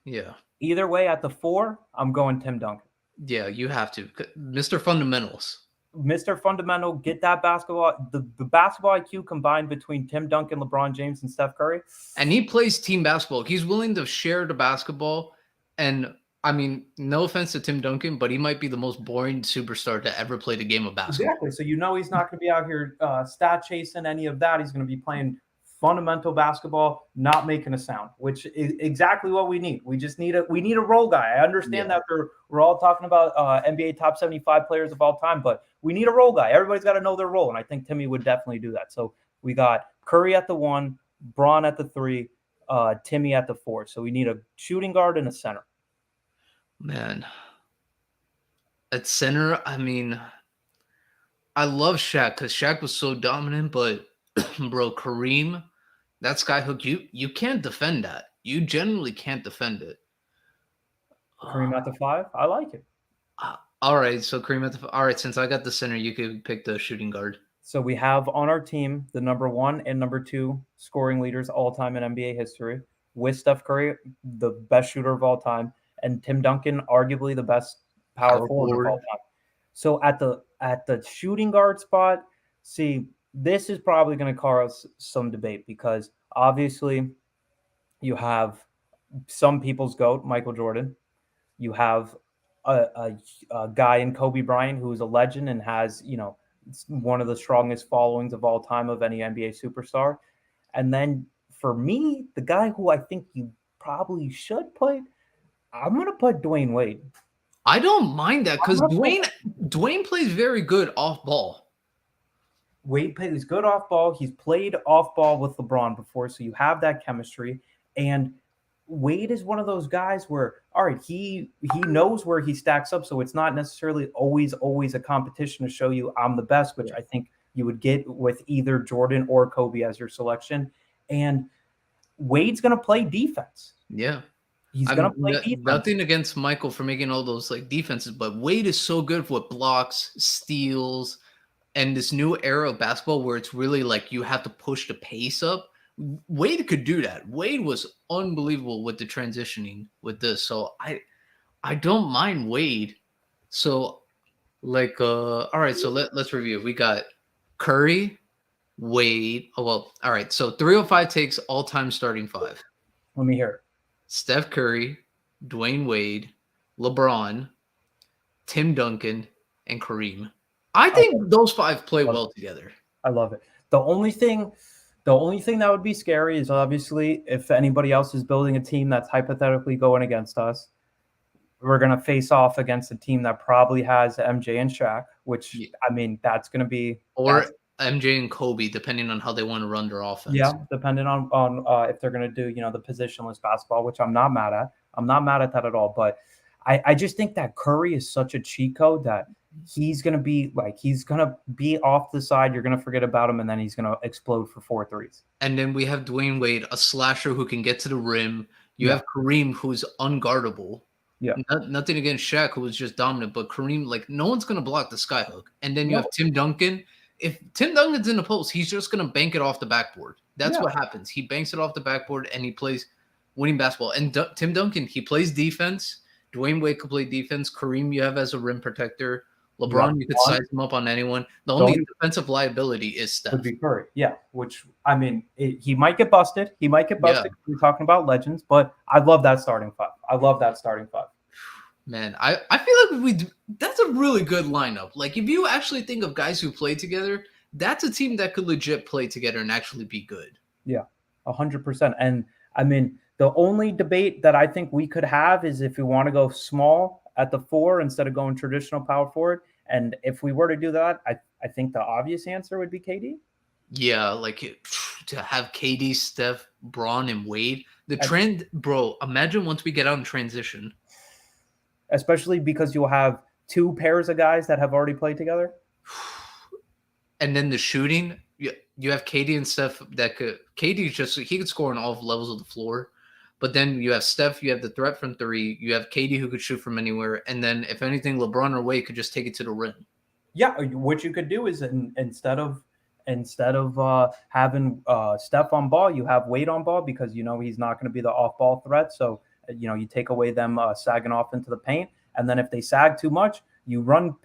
Yeah. Either way, at the 4, I'm going Tim Duncan. Yeah, you have to. Mr. Fundamentals. Mr. Fundamental, get that basketball, the basketball IQ combined between Tim Duncan, LeBron James, and Steph Curry. And he plays team basketball. He's willing to share the basketball. And I mean, no offense to Tim Duncan, but he might be the most boring superstar to ever play the game of basketball. Exactly. So he's not going to be out here stat chasing any of that. He's going to be playing fundamental basketball, not making a sound, which is exactly what we need. We just need a role guy. I understand that we're all talking about NBA top 75 players of all time, but we need a role guy. Everybody's got to know their role, and I think Timmy would definitely do that. So we got Curry at the 1, Braun at the 3, Timmy at the 4. So we need a shooting guard and a center. Man, at center, I mean, I love Shaq because Shaq was so dominant, but bro, Kareem, that skyhook, you can't defend that. You generally can't defend it. Kareem at the 5, I like it. All right, so Kareem at the all right. Since I got the center, you could pick the shooting guard. So we have on our team the number 1 and number 2 scoring leaders all time in NBA history, with Steph Curry, the best shooter of all time, and Tim Duncan, arguably the best power forward of all time. So at the shooting guard spot, see, this is probably going to cause some debate because obviously you have some people's GOAT, Michael Jordan. You have a guy in Kobe Bryant who is a legend and has, one of the strongest followings of all time of any NBA superstar. And then for me, the guy who I think you probably should put, I'm going to put Dwayne Wade. I don't mind that because Dwayne plays very good off ball. Wade plays good off ball. He's played off ball with LeBron before, so you have that chemistry. And Wade is one of those guys where, all right, he knows where he stacks up, so it's not necessarily always a competition to show you I'm the best, which I think you would get with either Jordan or Kobe as your selection. And Wade's going to play defense. Yeah. He's going to play defense. Nothing against Michael for making all those like defenses, but Wade is so good with blocks, steals, and this new era of basketball where it's really like you have to push the pace up. Wade could do that. Wade was unbelievable with the transitioning with this. So I don't mind Wade. So like all right, so let's review. We got Curry, Wade. Oh well, all right. So 305 takes all-time starting five. Let me hear it. Steph Curry, Dwayne Wade, LeBron, Tim Duncan, and Kareem. I Okay. think those five play Love well it. together. I love it. The only thing that would be scary is obviously if anybody else is building a team that's hypothetically going against us, we're going to face off against a team that probably has MJ and Shaq, which Yeah. I mean, that's going to be Or that's MJ and Kobe, depending on how they want to run their offense. yeah, depending on if they're going to do the positionless basketball, which I'm not mad at. I'm not mad at that at all. But I just think that Curry is such a cheat code that he's going to be off the side. You're going to forget about him, and then he's going to explode for 4 threes. And then we have Dwayne Wade, a slasher who can get to the rim. You Yeah, have Kareem, who's unguardable. yeah, Nothing against Shaq, who was just dominant, but Kareem, like, no one's going to block the skyhook. And then you have no, Tim Duncan. If Tim Duncan's in the post, he's just going to bank it off the backboard. That's yeah, what happens. He banks it off the backboard and he plays winning basketball. And Tim Duncan, he plays defense. Dwayne Wade could play defense. Kareem, you have as a rim protector. you have LeBron, you could one. size him up on anyone. The The only only defensive liability is would Steph. be Curry. Yeah, which I mean, he might get busted. He might get Yeah. busted. We're talking about legends, but I love that starting five. I love that starting five. Man, I feel like that's a really good lineup. Like, if you actually think of guys who play together, that's a team that could legit play together and actually be good. Yeah, 100%. And I mean, the only debate that I think we could have is if we want to go small at the 4 instead of going traditional power forward. And if we were to do that, I think the obvious answer would be KD. Yeah, like to have KD, Steph, Braun, and Wade. The And trend, bro. Imagine once we get out in transition. especially because you'll have 2 pairs of guys that have already played together. And then the shooting, you have KD and Steph that could. KD just he could score on all levels of the floor, but then you have Steph, you have the threat from 3, you have KD who could shoot from anywhere, and then if anything, LeBron or Wade could just take it to the rim. Yeah, what you could do is instead of having Steph on ball, you have Wade on ball because he's not going to be the off ball threat. So you take away them sagging off into the paint, and then if they sag too much, you run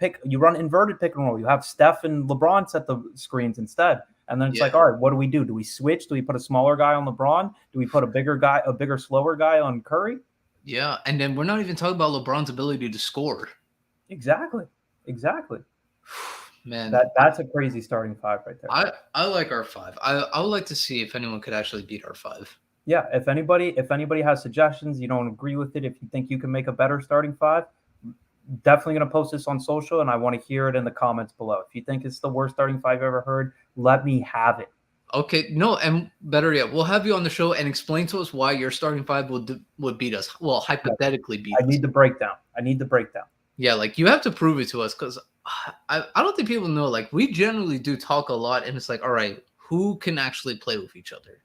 inverted pick and roll. You have Steph and LeBron set the screens instead, and then it's like, Yeah. all right, what do we do? Do we switch? Do we put a smaller guy on LeBron? Do we put a bigger, slower guy on Curry? Yeah, and then we're not even talking about LeBron's ability to score. Exactly. Man, That's a crazy starting five right there. I like our 5. I would like to see if anyone could actually beat our 5. Yeah, if anybody has suggestions, you don't agree with it, if you think you can make a better starting five, definitely going to post this on social, and I want to hear it in the comments below. If you think it's the worst starting five I've ever heard, let me have it. Okay, no, and better yet, we'll have you on the show and explain to us why your starting 5 would beat us. Well, hypothetically beat I us. need the breakdown. Yeah, like you have to prove it to us because I don't think people know. Like, we generally do talk a lot, and it's like, all right, who can actually play with each other?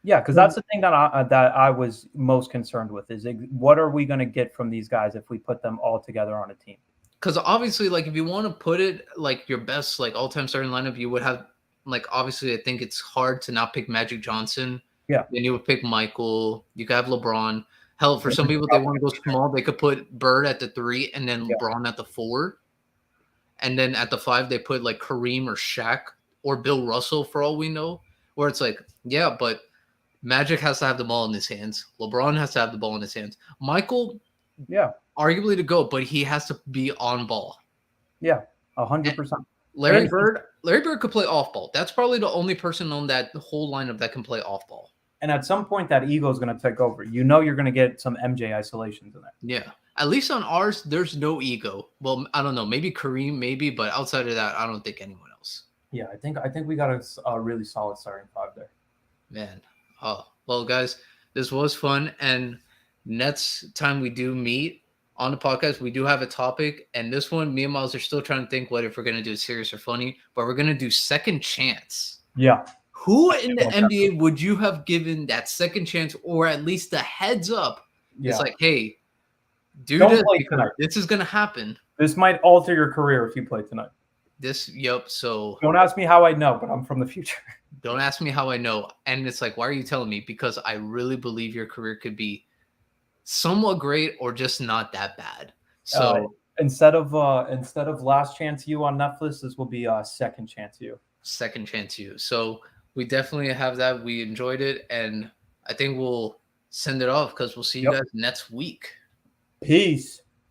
Yeah, because that's the thing that I was most concerned with is what are we going to get from these guys if we put them all together on a team? Because obviously, like, if you want to put it like your best, like, all-time starting lineup, you would have, like, obviously, I think it's hard to not pick Magic Johnson. Yeah. Then you would pick Michael. You could have LeBron. Hell, for some people, they want to go small. They could put Bird at the 3 and then LeBron at the 4. And then at the 5, they put, like, Kareem or Shaq or Bill Russell, for all we know. Where it's like, yeah, but Magic has to have the ball in his hands. LeBron has to have the ball in his hands. Michael, yeah, arguably to go, but he has to be on ball. Yeah, 100%. Larry Bird could play off ball. That's probably the only person on that whole lineup that can play off ball. And at some point, that ego is going to take over. You're going to get some MJ isolations in there. Yeah. At least on ours, there's no ego. Well, I don't know. Maybe Kareem, maybe, but outside of that, I don't think anyone else. Yeah, I think we got a really solid starting 5 there. Man. Oh, well, guys, this was fun. And next time we do meet on the podcast, we do have a topic. And this one, me and Myles are still trying to think if we're going to do it serious or funny, but we're going to do second chance. Yeah. Who in the NBA would you have given that second chance or at least a heads up? Yeah. It's like, hey, do this because this is going to happen. This might alter your career if you play tonight. So don't ask me how I know, but I'm from the future. Don't ask me how I know. And it's like, why are you telling me? Because I really believe your career could be somewhat great or just not that bad. Uh, So instead of Last Chance You on Netflix, this will be Second Chance You. second chance you. So we definitely have that. We enjoyed it, and I think we'll send it off because we'll see you Yep. guys next week. Peace.